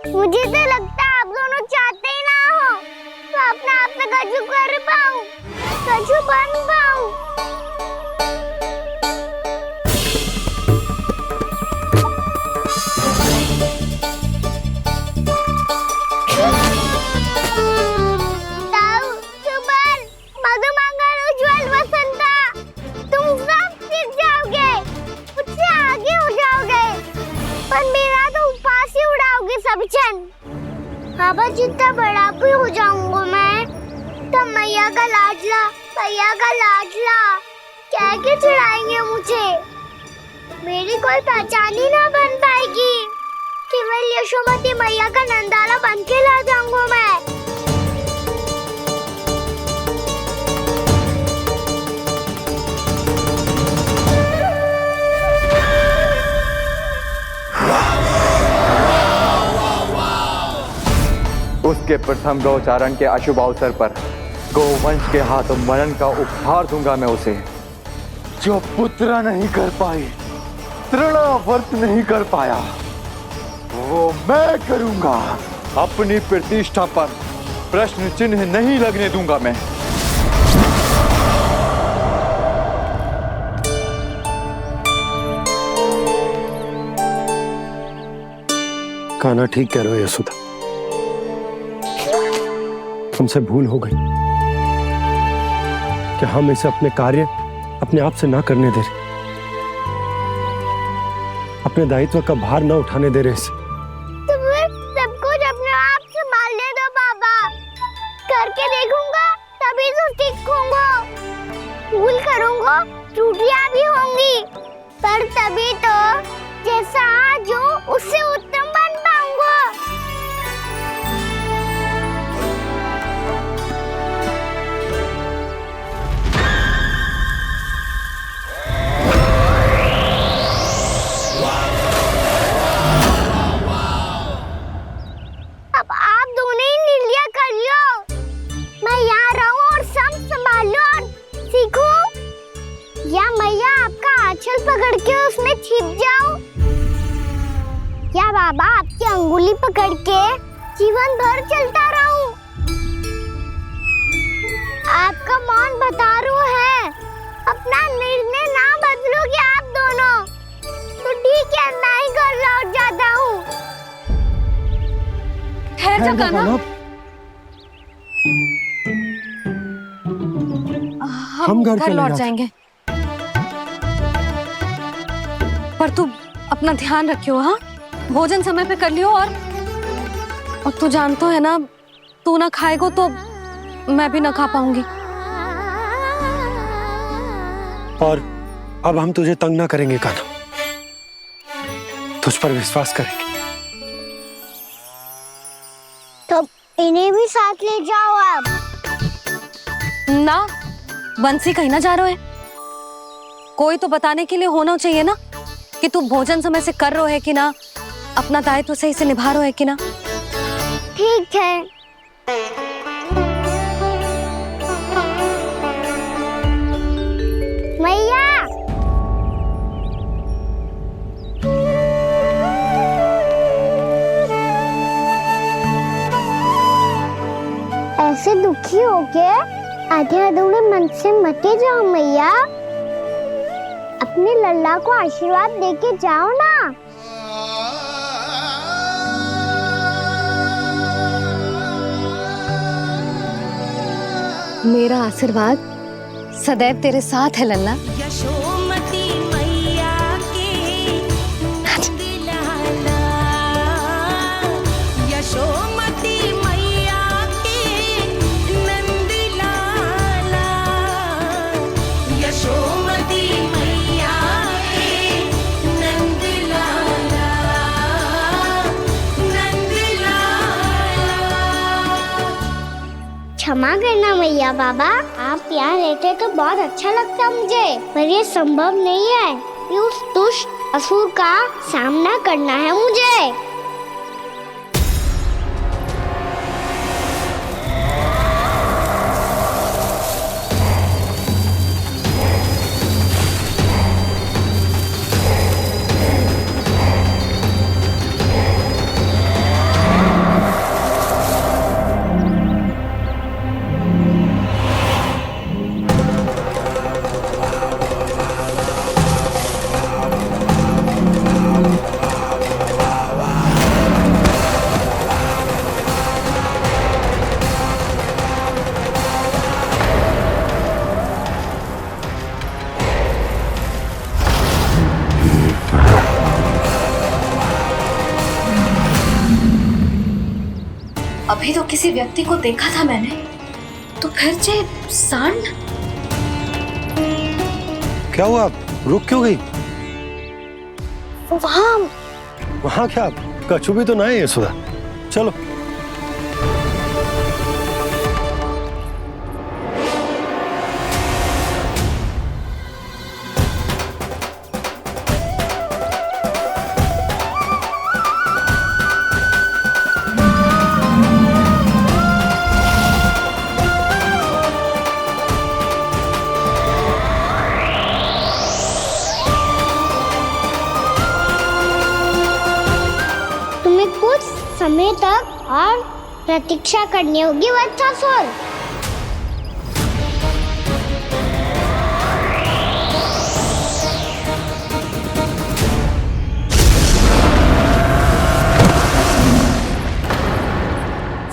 मुझे तो लगता है आप दोनों चाहते ही ना हो तो अपने आप में कछु कर पाऊं, कछु बन पाऊं। बाबा जितना बड़ा भी हो जाऊंगा मैं तो मैया का लाडला कह के चिढ़ाएंगे मुझे। मेरी कोई पहचान ही ना बन पाएगी। केवल यशोमती मैया का नंदाला बन के ला जाऊंगा मैं। उसके प्रथम गौचारण के अशुभ अवसर पर गोवंश के हाथों मरण का उपहार दूंगा मैं उसे। जो पुत्र नहीं कर पाई, तृणावर्त नहीं कर पाया, वो मैं करूंगा। अपनी प्रतिष्ठा पर प्रश्न चिन्ह नहीं लगने दूंगा मैं। कान्हा ठीक कह रहे हो यशोदा, हमसे भूल हो गई कि हम इसे अपने कार्य अपने आप से ना करने दे रहे, अपने दायित्व का भार ना उठाने दे रहे इसे। तो फिर सब कुछ अपने आप से संभालने दो बाबा। करके देखूंगा तभी तो सीखूंगा। भूल करूंगा, त्रुटियां भी होंगी, पर तभी तो जैसा आज हूं उससे उत्तम बन पाऊंगा। अब आप दोनों ही निर्णय कर लो। मैं यहाँ रहूं और सब संभालूं और सीखूं, या मैया आपका आंचल पकड़ के उसमें छिप जाऊं, या बाबा आपकी अंगुली पकड़ के जीवन भर चलता रहूं। आपका मौन बता रहा है, अपना निर्णय ना बदलोगे आप दोनों तो ठीक है, मैं ही घर लौट जाता हूँ। ठहर जा कान्हा, हम घर लौट जाएंगे, पर तू अपना ध्यान रखियो। हाँ, भोजन समय पे कर लियो। और तू जानतो है ना, तू ना खाएगो तो मैं भी ना खा पाऊंगी। और अब हम तुझे तंग ना करेंगे कान्हा, तुझ पर विश्वास करेंगे। तो इन्हें भी साथ ले जाओ आप। ना, बंसी कहीं ना जा रहे है। कोई तो बताने के लिए होना चाहिए ना कि तू भोजन समय से कर रहे है कि ना, अपना दायित्व सही से निभा रहे है कि ना। ठीक है। मैया, ऐसे दुखी होके आधे अधूरे मन से मत जाओ मैया, अपने लल्ला को आशीर्वाद देके जाओ ना। मेरा आशीर्वाद सदैव तेरे साथ है लल्ला। यशोमती मैया के नंद लाला, यशोमती मैया के नंद लाला, यशोमती मैया के नंद लाला, नंद लाला। क्षमा करना मैया बाबा, आप यहाँ रहते तो बहुत अच्छा लगता मुझे, पर ये संभव नहीं है कि उस दुष्ट असुर का सामना करना है मुझे। अभी तो किसी व्यक्ति को देखा था मैंने, तो फिर से सांड। क्या हुआ, रुक क्यों गई? वहाँ क्या कछु भी तो नहीं है सुधा, चलो। समय तक और प्रतीक्षा करनी होगी वत्सासुर।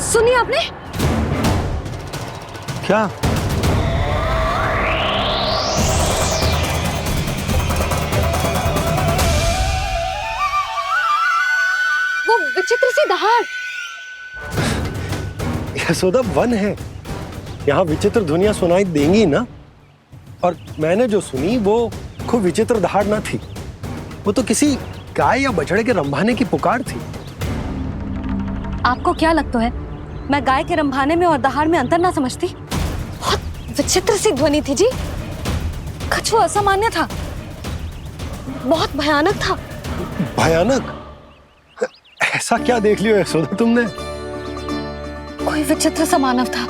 सुनिए आपने क्या? वो विचित्र सी दहाड़। यशोदा वन है, यहाँ विचित्र ध्वनियां सुनाई देंगी ना। और मैंने जो सुनी वो खूब विचित्र दहाड़ ना थी, वो तो किसी गाय या बछड़े के रंभाने की पुकार थी। आपको क्या लगता है मैं गाय के रंभाने में और दहाड़ में अंतर ना समझती? बहुत विचित्र सी ध्वनि थी जी, कुछ वो असामान्य था, बहुत भयानक था। भयानक? ऐसा क्या देख लियो यशोदा तुमने? कोई विचित्र सा मानव था।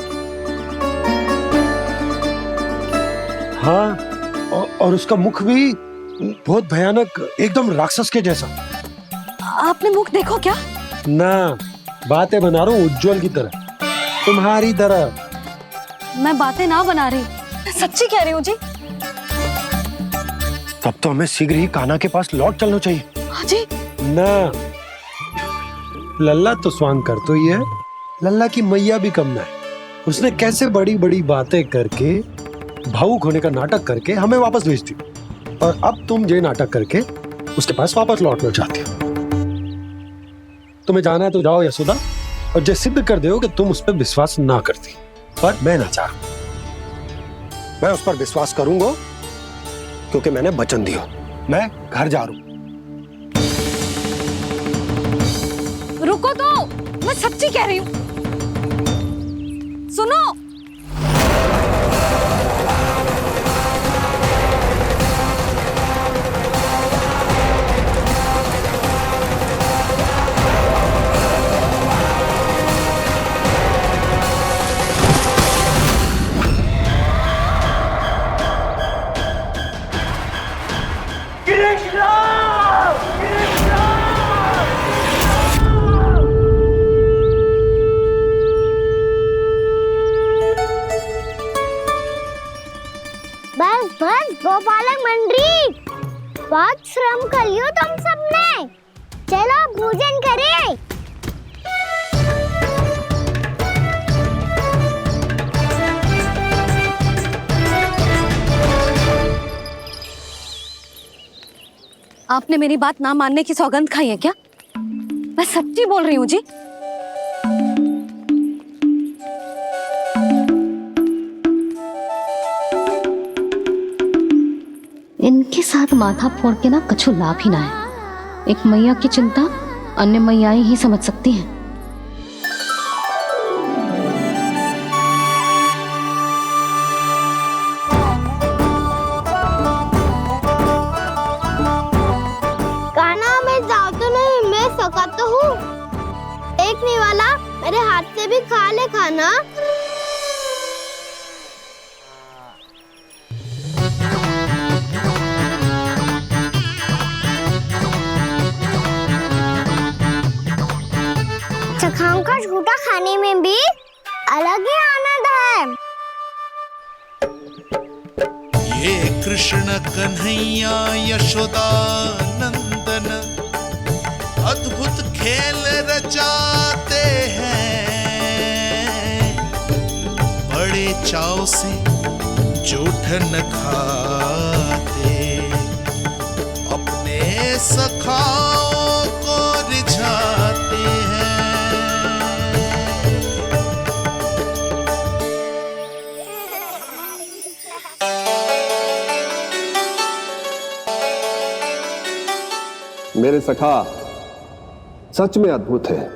हाँ, और उसका मुख भी बहुत भयानक, एकदम राक्षस के जैसा। आपने मुख देखो क्या? ना, बातें बना रहा हूँ उज्जवल की तरह, तुम्हारी तरह। मैं बातें ना बना रही, मैं सच्ची कह रही हूँ जी। तब तो हमें शीघ्र ही कान्हा के पास लौट चलना चाहिए। हाँ जी। ना, लल्ला तो स्वांग कर तो ही है, लल्ला की मैया भी कम ना है। उसने कैसे बड़ी बड़ी बातें करके, भावुक होने का नाटक करके हमें वापस भेज दी, और अब तुम ये नाटक करके उसके पास वापस लौटना चाहती हो। तुम्हें जाना है तो जाओ यशोदा, और ये सिद्ध कर दो कि तुम उस पर विश्वास ना करती। पर मैं ना चाहूं, मैं उस पर विश्वास करूंगा, क्योंकि मैंने वचन दिया। मैं घर जा रहा हूं। रुको तो, मैं सच्ची कह रही हूँ। सुनो, बस बस गोपालक मंडली, बहुत श्रम कर लियो तुम सबने। चलो भोजन करें। आपने मेरी बात ना मानने की सौगंध खाई है क्या? मैं सच्ची बोल रही हूँ जी। इनके साथ माथा फोड़ के ना कछु लाभ ही ना है। एक मैया की चिंता अन्य मैयाएं ही समझ सकती हैं। कान्हा, मैं जाऊँ तो नहीं, मैं सका तो हूँ। एक नहीं वाला मेरे हाथ से भी खा ले खाना। चखाओं का झूठा खाने में भी अलग ही आनंद है। ये कृष्ण कन्हैया यशोदा नंदन अद्भुत खेल रचाते हैं, बड़े चाव से जूठ न खाते, अपने सखाओं को रिझाते हैं। मेरे सखा सच में अद्भुत है।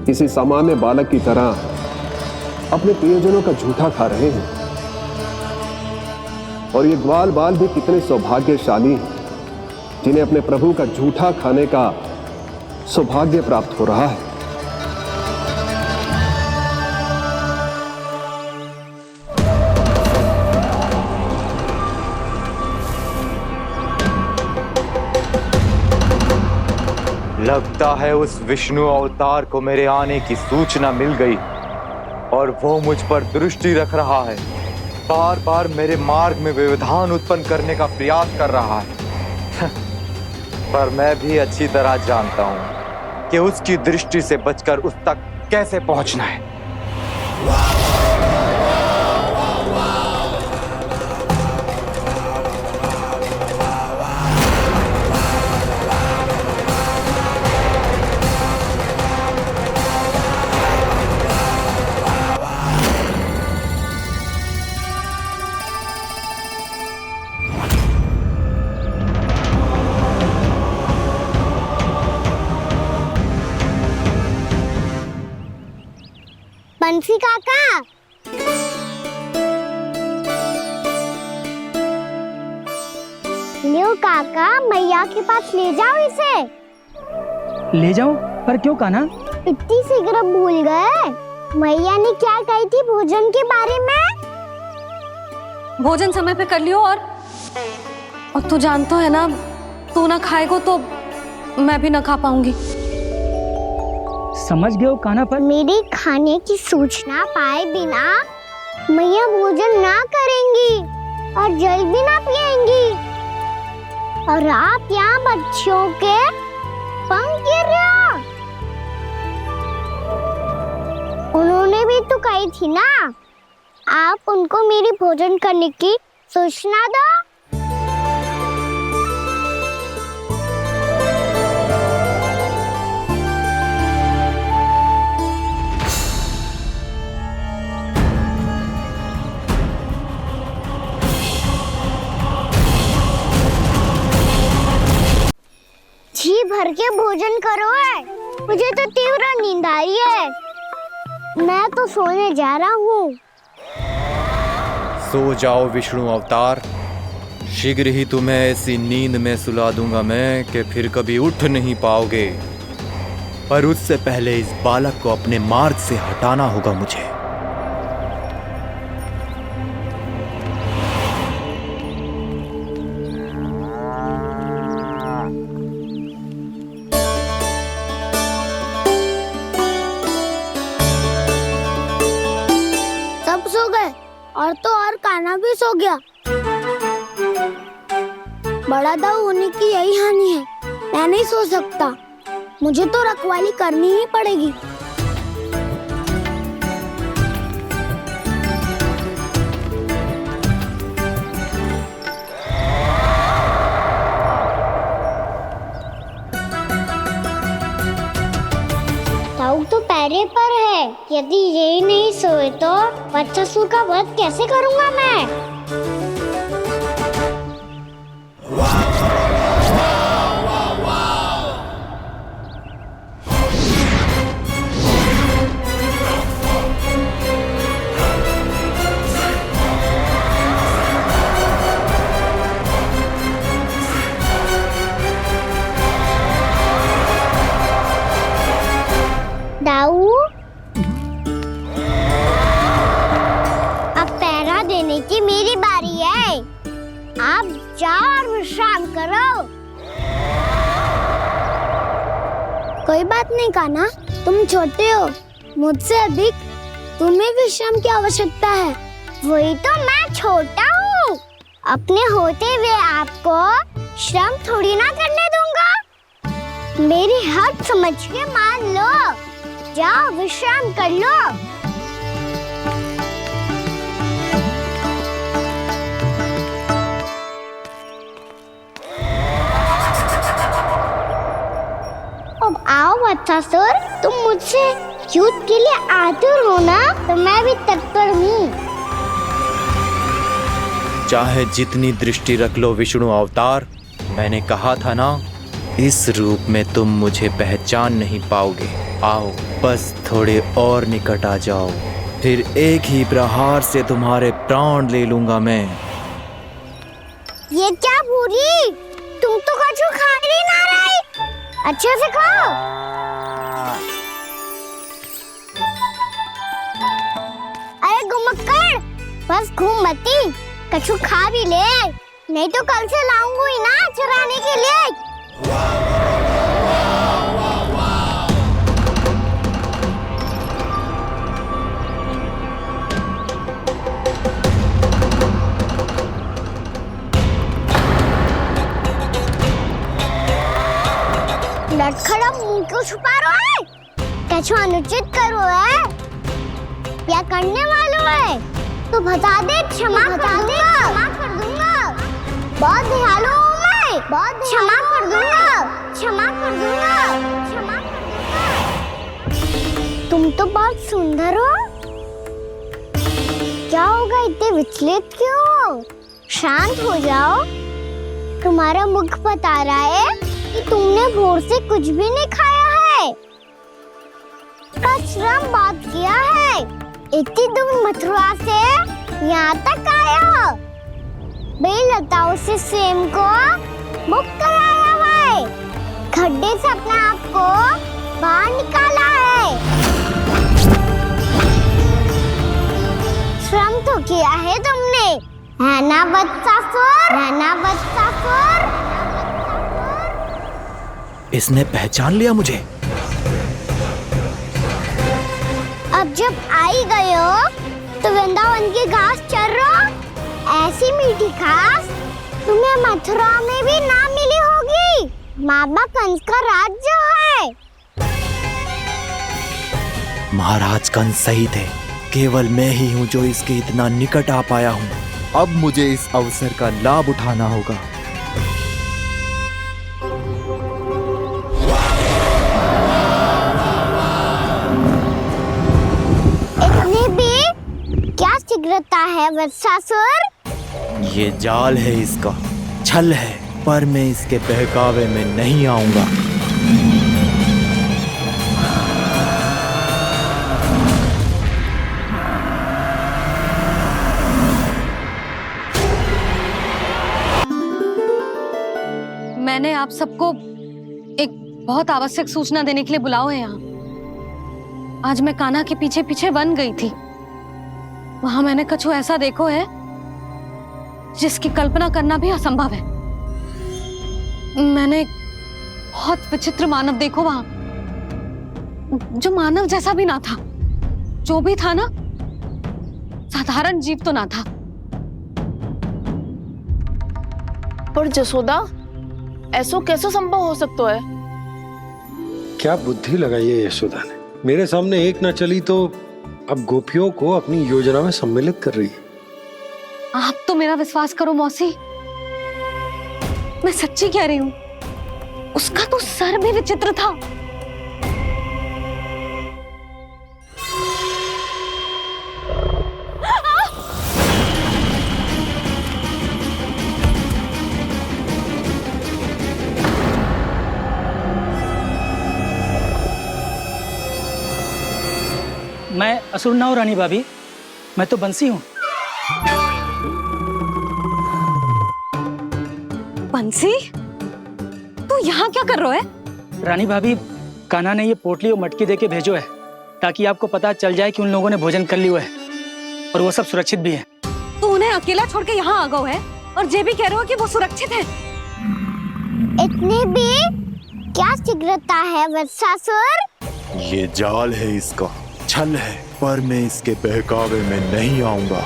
किसी सामान्य बालक की तरह अपने प्रियजनों का झूठा खा रहे हैं। और ये ग्वाल बाल भी कितने सौभाग्यशाली हैं जिन्हें अपने प्रभु का झूठा खाने का सौभाग्य प्राप्त हो रहा है। लगता है उस विष्णु अवतार को मेरे आने की सूचना मिल गई और वो मुझ पर दृष्टि रख रहा है। बार बार मेरे मार्ग में व्यवधान उत्पन्न करने का प्रयास कर रहा है। पर मैं भी अच्छी तरह जानता हूं कि उसकी दृष्टि से बचकर उस तक कैसे पहुंचना है। बंसी काका, लियो काका, मैया के पास ले जाओ इसे। ले जाओ? पर क्यों कान्हा? इतनी शीघ्र भूल गए? मैया ने क्या कही थी भोजन के बारे में? भोजन समय पे कर लियो। और तू जानता है ना, तू ना खाएगा तो मैं भी ना खा पाऊंगी। समझ गए हो कान्हा? पर मेरे खाने की सूचना पाए बिना मैया भोजन ना करेंगी और जल भी ना पिएंगी। और आप यहाँ बच्चों के पंख गिर रहे हो। उन्होंने भी तो कही थी ना, आप उनको मेरी भोजन करने की सूचना दो। बंद करो है, मुझे तो तीव्र नींद आ रही है। मैं तो सोने जा रहा हूँ। सो जाओ विष्णु अवतार, शीघ्र ही तुम्हें ऐसी नींद में सुला दूंगा मैं कि फिर कभी उठ नहीं पाओगे। पर उससे पहले इस बालक को अपने मार्ग से हटाना होगा मुझे। सब सो गए और तो और कान्हा भी सो गया। बड़ा दाऊ होने की यही हानि है, मैं नहीं सो सकता। मुझे तो रखवाली करनी ही पड़ेगी। दाऊ तो पैरे पर है, यदि यही नहीं सोए तो बच्चासुर का वध कैसे करूंगा मैं? दाऊ, अब पहरा देने की मेरी बारी है। आप जाओ और विश्राम करो। कोई बात नहीं कान्हा, तुम छोटे हो, मुझसे अधिक तुम्हें विश्राम की आवश्यकता है। वही तो मैं छोटा हूँ, अपने होते हुए आपको श्रम थोड़ी ना करने दूंगा। मेरी हद समझ के मान लो, जाओ विश्राम कर लो। अब आओ बच्चासुर, तुम मुझसे युद्ध के लिए आतुर हो ना, तो मैं भी तत्पर हूँ। चाहे जितनी दृष्टि रख लो विष्णु अवतार, मैंने कहा था ना, इस रूप में तुम मुझे पहचान नहीं पाओगे। आओ बस थोड़े और निकट आ जाओ, फिर एक ही प्रहार से तुम्हारे प्राण ले लूंगा मैं। ये क्या पूरी, तुम तो कछु खा ही ना रही। अच्छे से खाओ। अरे घुमक्कड़, बस घूम मती, कछु खा भी ले, नहीं तो कल से लाऊंगी ना चुराने के लिए। लटखड़ा मुंह क्यों छुपा रहा है? कछु अनुचित करो है या करने वालों है तो बता दे, क्षमा कर दूंगा। बहुत दयालु हूँ मैं, बहुत क्षमा कर दूंगा। तुम तो बहुत सुंदर हो। क्या होगा, इतने विचलित क्यों हो? शांत हो जाओ। तुम्हारा मुख बता रहा है कि तुमने भोर से कुछ भी नहीं खाया है, का श्रम बात किया है। इतनी दूर मथुरा से यहाँ तक आया हो, बेलताओं से सेम को मुक्त कराया हुआ है, खड्डे से अपने आप को बाहर निकाला है। श्रम तो किया है तुमने, है ना बच्चासुर? इसने पहचान लिया मुझे। अब जब आई गए हो तो वृंदावन की घास चर रहो। ऐसी मीठी घास तुम्हें मथुरा में भी ना मिली होगी। मामा कंस का राज्य है। महाराज कंस सही थे, केवल मैं ही हूँ जो इसके इतना निकट आ पाया हूँ। अब मुझे इस अवसर का लाभ उठाना होगा। इतने भी क्या शीघ्रता है वत्सासुर? ये जाल है इसका, छल है, पर मैं इसके बहकावे में नहीं आऊंगा। आप सबको एक बहुत आवश्यक सूचना देने के लिए बुलाओ है यहाँ। आज मैं कान्हा के पीछे पीछे वन गई थी। वहां मैंने कछु ऐसा देखो है जिसकी कल्पना करना भी असंभव है। मैंने बहुत विचित्र मानव देखो वहां, जो मानव जैसा भी ना था। जो भी था ना, साधारण जीव तो ना था। पर जसोदा, ऐसा कैसे संभव हो सकता है? क्या बुद्धि लगाई है यशोदा ने। मेरे सामने एक न चली तो अब गोपियों को अपनी योजना में सम्मिलित कर रही है। आप तो मेरा विश्वास करो मौसी, मैं सच्ची कह रही हूँ। उसका तो सर भी विचित्र था। मैं असुर ना हूँ रानी भाभी, मैं तो बंसी हूँ। बंसी, तू यहाँ क्या कर रहा है? रानी भाभी, कान्हा ने ये पोटली और मटकी देके भेजो है ताकि आपको पता चल जाए कि उन लोगों ने भोजन कर लिया है और वो सब सुरक्षित भी है। तू उन्हें अकेला छोड़ के यहाँ आ गए है और ये भी कह रहे हो कि वो सुरक्षित है। इतनी भी क्या शीघ्रता है वत्सासुर? ये जाल है, इसका छल है, पर मैं इसके बहकावे में नहीं आऊंगा।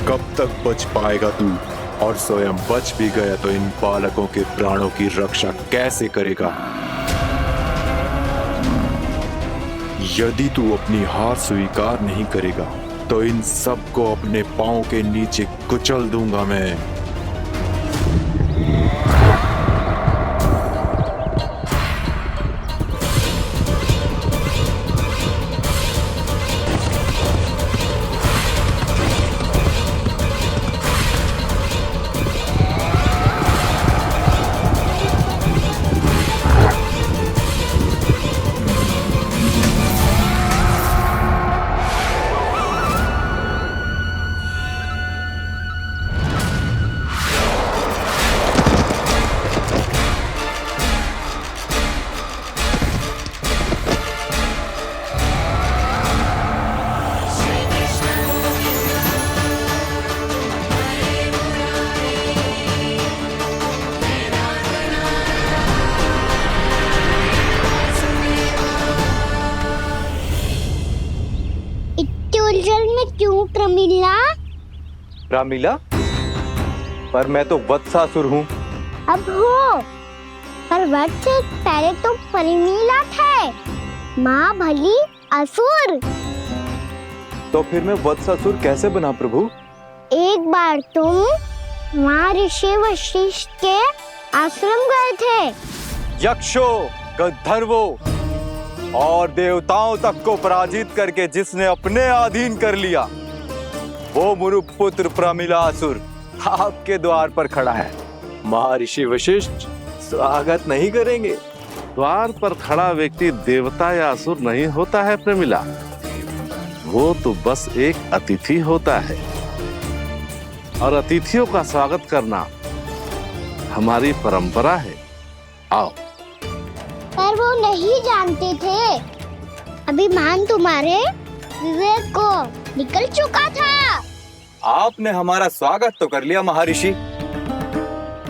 कब तक बच पाएगा तू? और स्वयं बच भी गया तो इन बालकों के प्राणों की रक्षा कैसे करेगा? यदि तू अपनी हार स्वीकार नहीं करेगा तो इन सबको अपने पांव के नीचे कुचल दूंगा मैं। क्यों प्रमिला? रामलीला? पर मैं तो वत्सासुर हूँ। अब हो, पर वत्स से पहले तो परिमीला थे, माँ भली असुर। तो फिर मैं वत्सासुर कैसे बना प्रभु? एक बार तुम वहाँ ऋषि वशिष्ठ के आश्रम गए थे। यक्षो, गंधर्वों और देवताओं तक को पराजित करके जिसने अपने अधीन कर लिया, वो मुरुपुत्र प्रमिलासुर आपके द्वार पर खड़ा है। महर्षि वशिष्ठ स्वागत नहीं करेंगे? द्वार पर खड़ा व्यक्ति देवता या असुर नहीं होता है प्रमिला, वो तो बस एक अतिथि होता है और अतिथियों का स्वागत करना हमारी परंपरा है। आओ। पर वो नहीं जानते थे, अभिमान तुम्हारे विवेक को निकल चुका था। आपने हमारा स्वागत तो कर लिया महर्षि,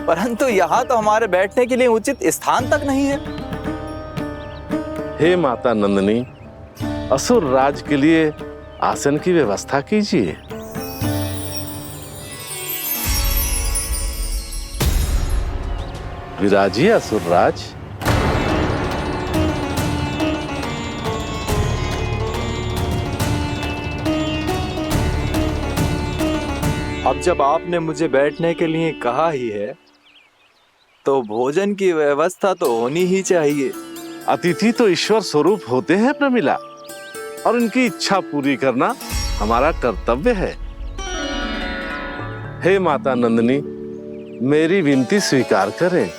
परंतु यहाँ तो हमारे बैठने के लिए उचित स्थान तक नहीं है। हे माता नंदिनी, असुर राज के लिए आसन की व्यवस्था कीजिए। विराजिए असुर राज। अब जब आपने मुझे बैठने के लिए कहा ही है तो भोजन की व्यवस्था तो होनी ही चाहिए। अतिथि तो ईश्वर स्वरूप होते हैं प्रमिला, और उनकी इच्छा पूरी करना हमारा कर्तव्य है। हे माता नंदिनी, मेरी विनती स्वीकार करें।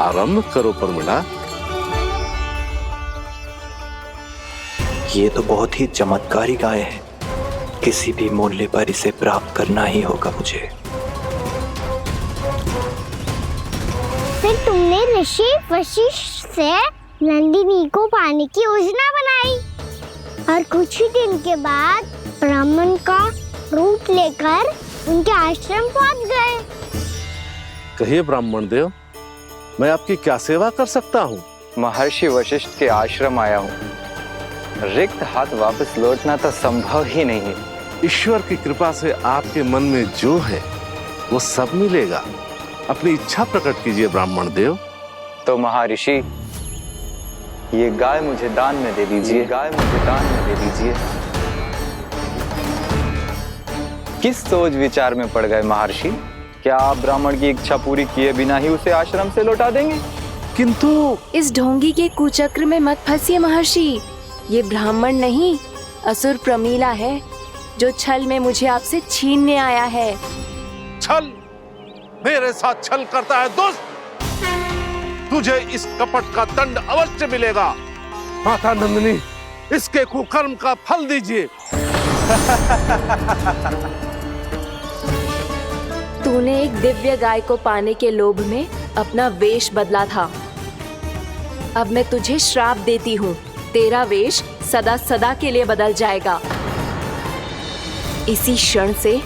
आरंभ करो प्रमिला। ये तो बहुत ही चमत्कारी गाय है, किसी भी मूल्य पर इसे प्राप्त करना ही होगा मुझे। फिर तुमने ऋषि वशिष्ठ से नंदिनी को पाने की योजना बनाई और कुछ ही दिन के बाद ब्राह्मण का रूप लेकर उनके आश्रम पहुंच गए। कहिए ब्राह्मण देव, मैं आपकी क्या सेवा कर सकता हूँ? महर्षि वशिष्ठ के आश्रम आया हूँ। रिक्त हाथ वापस लौटना तो संभव ही नहीं है। ईश्वर की कृपा से आपके मन में जो है वो सब मिलेगा। अपनी इच्छा प्रकट कीजिए ब्राह्मण देव। तो महर्षि, ये गाय मुझे दान में दे दीजिए। गाय मुझे दान में दे दीजिए। किस सोच विचार में पड़ गए महर्षि? क्या आप ब्राह्मण की इच्छा पूरी किए बिना ही उसे आश्रम से लौटा देंगे? किंतु इस ढोंगी के कुचक्र में मत फंसिए महर्षि। ये ब्राह्मण नहीं, असुर प्रमीला है जो छल में मुझे आपसे छीनने आया है। छल? मेरे साथ छल करता है दुष्ट? तुझे इस कपट का दंड अवश्य मिलेगा। माता नंदिनी, इसके कुकर्म का फल दीजिए। तूने एक दिव्य गाय को पाने के लोभ में अपना वेश बदला था। अब मैं तुझे श्राप देती हूँ, तेरा वेश सदा सदा के लिए बदल जाएगा। इसी क्षण से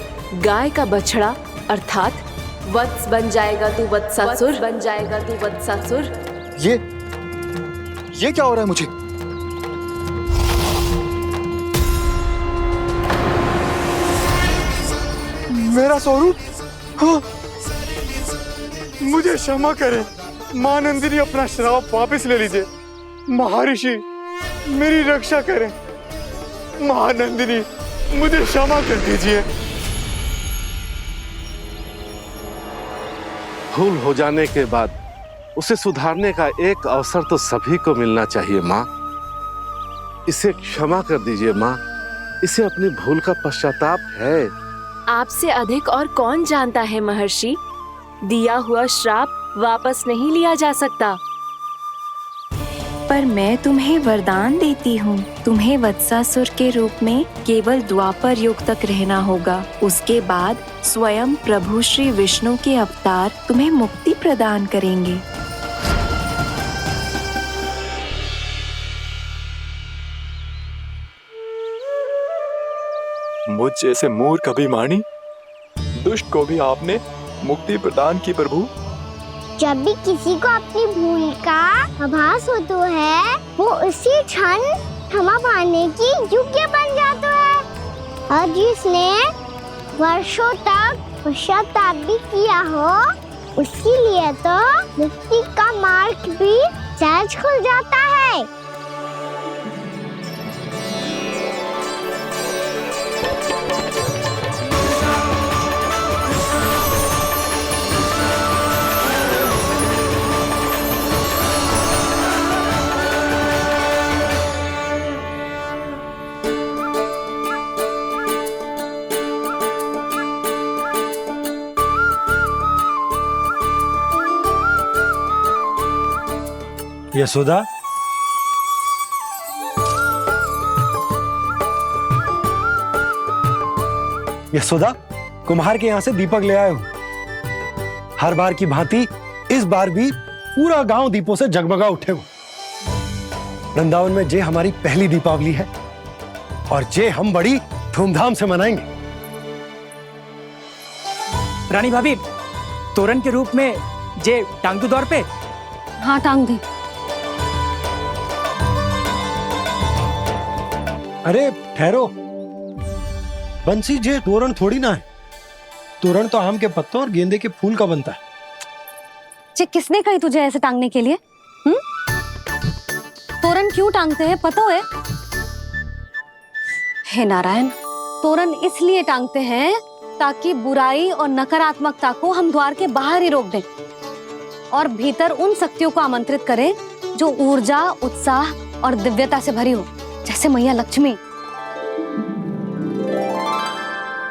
गाय का बछड़ा अर्थात वत्स बन जाएगा तू वत्सासुर। बन जाएगा तू वत्सासुर। ये क्या हो रहा है मुझे? मेरा स्वरूप? हाँ। मुझे क्षमा करें मां नंदिनी, अपना श्राप वापस ले लीजिए। महर्षि, मेरी रक्षा करें। मां नंदिनी, मुझे क्षमा कर दीजिए। भूल हो जाने के बाद उसे सुधारने का एक अवसर तो सभी को मिलना चाहिए माँ। इसे क्षमा कर दीजिए माँ, इसे अपनी भूल का पश्चाताप है। आपसे अधिक और कौन जानता है महर्षि, दिया हुआ श्राप वापस नहीं लिया जा सकता। पर मैं तुम्हें वरदान देती हूँ, तुम्हें वत्सासुर के रूप में केवल द्वापर युग तक रहना होगा। उसके बाद स्वयं प्रभु श्री विष्णु के अवतार तुम्हें मुक्ति प्रदान करेंगे। मुझ जैसे मूर्ख अभिमानी दुष्ट को भी आपने मुक्ति प्रदान की प्रभु। जब भी किसी को अपनी भूल का आभास होता है, वो उसी क्षण क्षमा पाने की योग्य बन जाता है। और जिसने वर्षों तक पश्चाताप भी किया हो, उसके लिए तो मुक्ति का मार्ग भी सहज खुल जाता है। यशोदा, यशोदा, कुम्हार के यहाँ से दीपक ले आया हूं। हर बार की भांति इस बार भी पूरा गांव दीपों से जगमगा उठे हो। वृंदावन में जे हमारी पहली दीपावली है और जे हम बड़ी धूमधाम से मनाएंगे। रानी भाभी, तोरण के रूप में जे टांग दो दौर पे। हाँ, टांग दी। अरे ठहरो, बंसी, जे तोरण थोड़ी ना है। तोरण तो आम के पत्तों और गेंदे के फूल का बनता है। जे किसने कही तुझे ऐसे टांगने के लिए? तोरण क्यों टांगते हैं पता है? हे नारायण, तोरण इसलिए टांगते हैं ताकि बुराई और नकारात्मकता को हम द्वार के बाहर ही रोक दें और भीतर उन शक्तियों को आमंत्रित करें जो ऊर्जा, उत्साह और दिव्यता से भरी हो, जैसे मैया लक्ष्मी।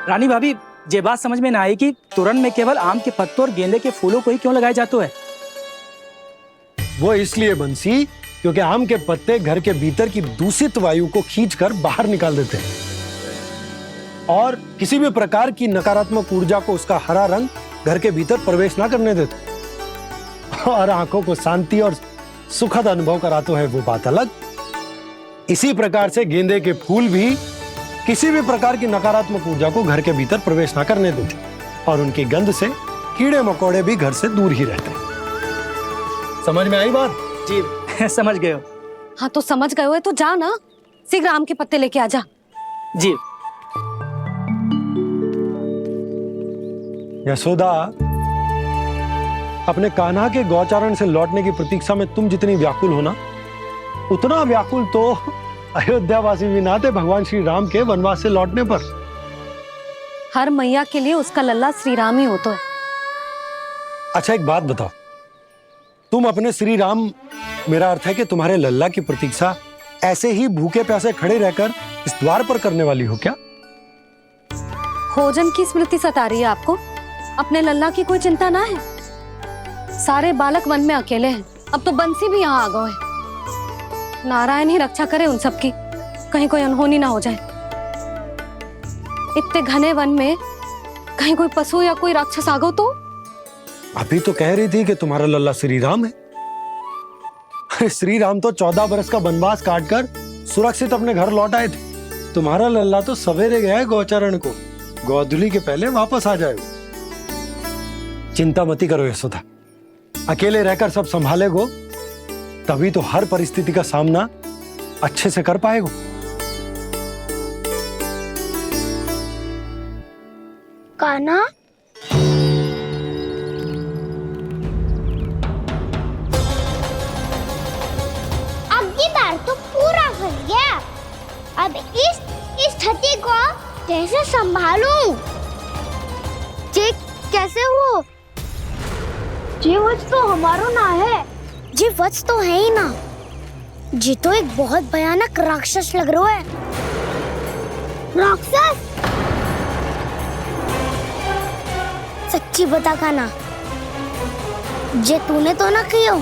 रानी भाभी, ये बात समझ में ना आई कि तोरण में केवल आम के पत्तों और गेंदे के फूलों को ही क्यों लगाया जाता है? वो इसलिए बंसी, क्योंकि आम के पत्ते घर के भीतर की दूषित वायु को खींचकर बाहर निकाल देते हैं और किसी भी प्रकार की नकारात्मक ऊर्जा को उसका हरा रंग घर के भीतर प्रवेश ना करने देते और आंखों को शांति और सुखद अनुभव कराते है, वो बात अलग। इसी प्रकार से गेंदे के फूल भी किसी भी प्रकार की नकारात्मक ऊर्जा को घर के भीतर प्रवेश ना करने देते और उनकी गंध से कीड़े मकोड़े भी घर से दूर ही रहते हैं। समझ में आई बात? जी समझ गए हो। हाँ तो समझ गए हो तो जा ना, शीघ्र आम के पत्ते लेके आ जा। जी। यशोदा, अपने कान्हा के गौचारण से लौटने की प्रतीक्षा में तुम जितनी व्याकुल हो ना, उतना व्याकुल तो अयोध्यावासी भी ना थे भगवान श्री राम के वनवास से लौटने पर। हर मैया के लिए उसका लल्ला श्री राम ही होता है। अच्छा एक बात बताओ, तुम अपने श्री राम, मेरा अर्थ है कि तुम्हारे लल्ला की प्रतीक्षा ऐसे ही भूखे प्यासे खड़े रहकर इस द्वार पर करने वाली हो क्या? भोजन की स्मृति सता रही है आपको? अपने लल्ला की कोई चिंता ना है। सारे बालक वन में अकेले हैं, अब तो बंसी भी यहाँ आ गए हैं। नारायण ही रक्षा करे उन सबकी, कहीं कोई अनहोनी ना हो जाए। इतने घने वन में कहीं कोई पशु या कोई राक्षस आ गो तो? अभी तो कह रही थी कि तुम्हारा लल्ला श्री राम है। श्री राम तो 14 बरस का वनवास काटकर सुरक्षित अपने घर लौट आए थे। तुम्हारा लल्ला तो सवेरे गया है गौचरण को, गोधूली के पहले वापस आ जाएगा। चिंता मती करो यशोदा, अकेले रहकर सब संभालेगो तभी तो हर परिस्थिति का सामना अच्छे से कर पाएगो। कान्हा, अब की बार तो पूरा फंस गया। अब इस स्थिति को कैसे संभालूं? जी कैसे हो? जी वच तो हमारो ना है। जी वच तो है ही ना। जी तो एक बहुत भयानक राक्षस लग रहा है। राक्षस? सच्ची बता कान्हा, जे तूने तो ना किया?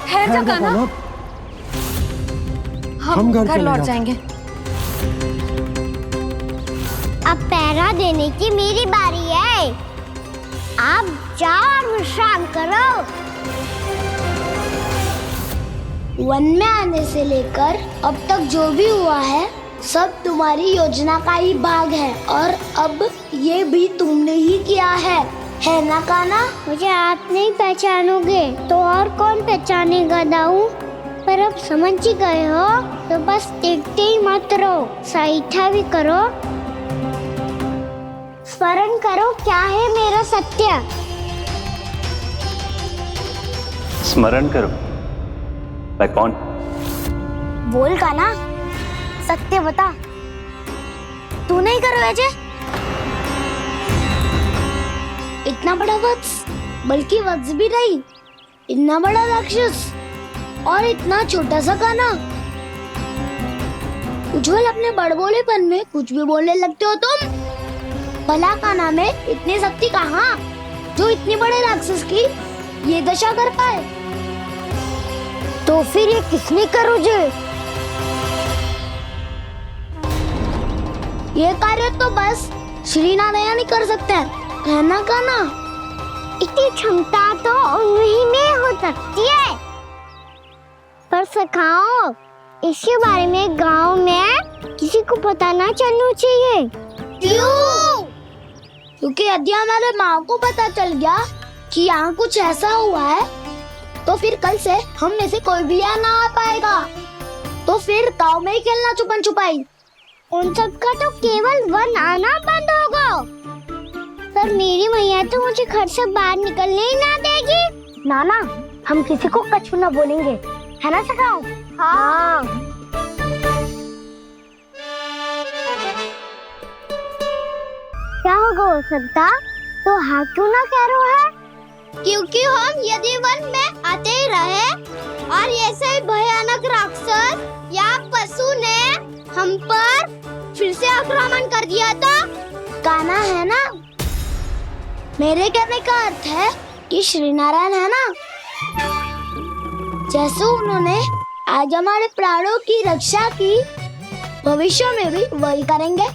ठहर जा कान्हा, हम घर लौट जाएंगे। अब पहरा देने की मेरी बारी है। आप जाओ और विश्राम करो। वन में आने से लेकर अब तक जो भी हुआ है सब तुम्हारी योजना का ही भाग है और अब ये भी तुमने ही किया है ना कान्हा? मुझे आप नहीं पहचानोगे तो और कौन पहचानेगा दाऊ? पर अब समझ ही गए हो तो बस देखते ही मत रहो, सहीठा भी करो। स्मरण करो क्या है मेरा सत्य। स्मरण करो? मैं कौन? बोल कान्हा, सत्य बता। तू नहीं करो अजय? इतना बड़ा वत्स, बल्कि वत्स भी नहीं, इतना बड़ा राक्षस और इतना छोटा सा कान्हा। उज्जवल अपने बड़बोलेपन में कुछ भी बोलने लगते हो तुम। भला कान्हा में इतनी शक्ति कहाँ जो इतनी बड़े राक्षस की ये दशा कर पाए? तो फिर ये किसने करो जे? ये कार्य तो बस श्री नारायण ही कर सकते हैं, है ना कान्हा? इतनी क्षमता तो उन्हीं में हो सकती है। पर सखाओ, इसके बारे में गांव में किसी को पता ना चलना चाहिए। क्यों? क्योंकि यदि हमारे माँ को पता चल गया कि यहाँ कुछ ऐसा हुआ है तो फिर कल से हम में से कोई भी यहाँ ना आ पाएगा। तो फिर गांव में ही खेलना छुपन छुपाई। उन सबका तो केवल वन आना बंद होगा। पर मेरी मैया तो मुझे घर से बाहर निकलने ही ना देगी। नाना, हम किसी को कछु ना बोलेंगे, है ना सखाओ? हाँ। क्या होगा हो सकता? तो हाँ क्यों ना कह रहे है? क्योंकि हम यदि वन में आते ही रहे और ऐसे भयानक राक्षस या पशु ने हम पर फिर से आक्रमण कर दिया तो कान्हा है ना, मेरे कहने का अर्थ है कि श्री नारायण है ना, जैसे उन्होंने आज हमारे प्राणों की रक्षा की, भविष्य में भी वही करेंगे।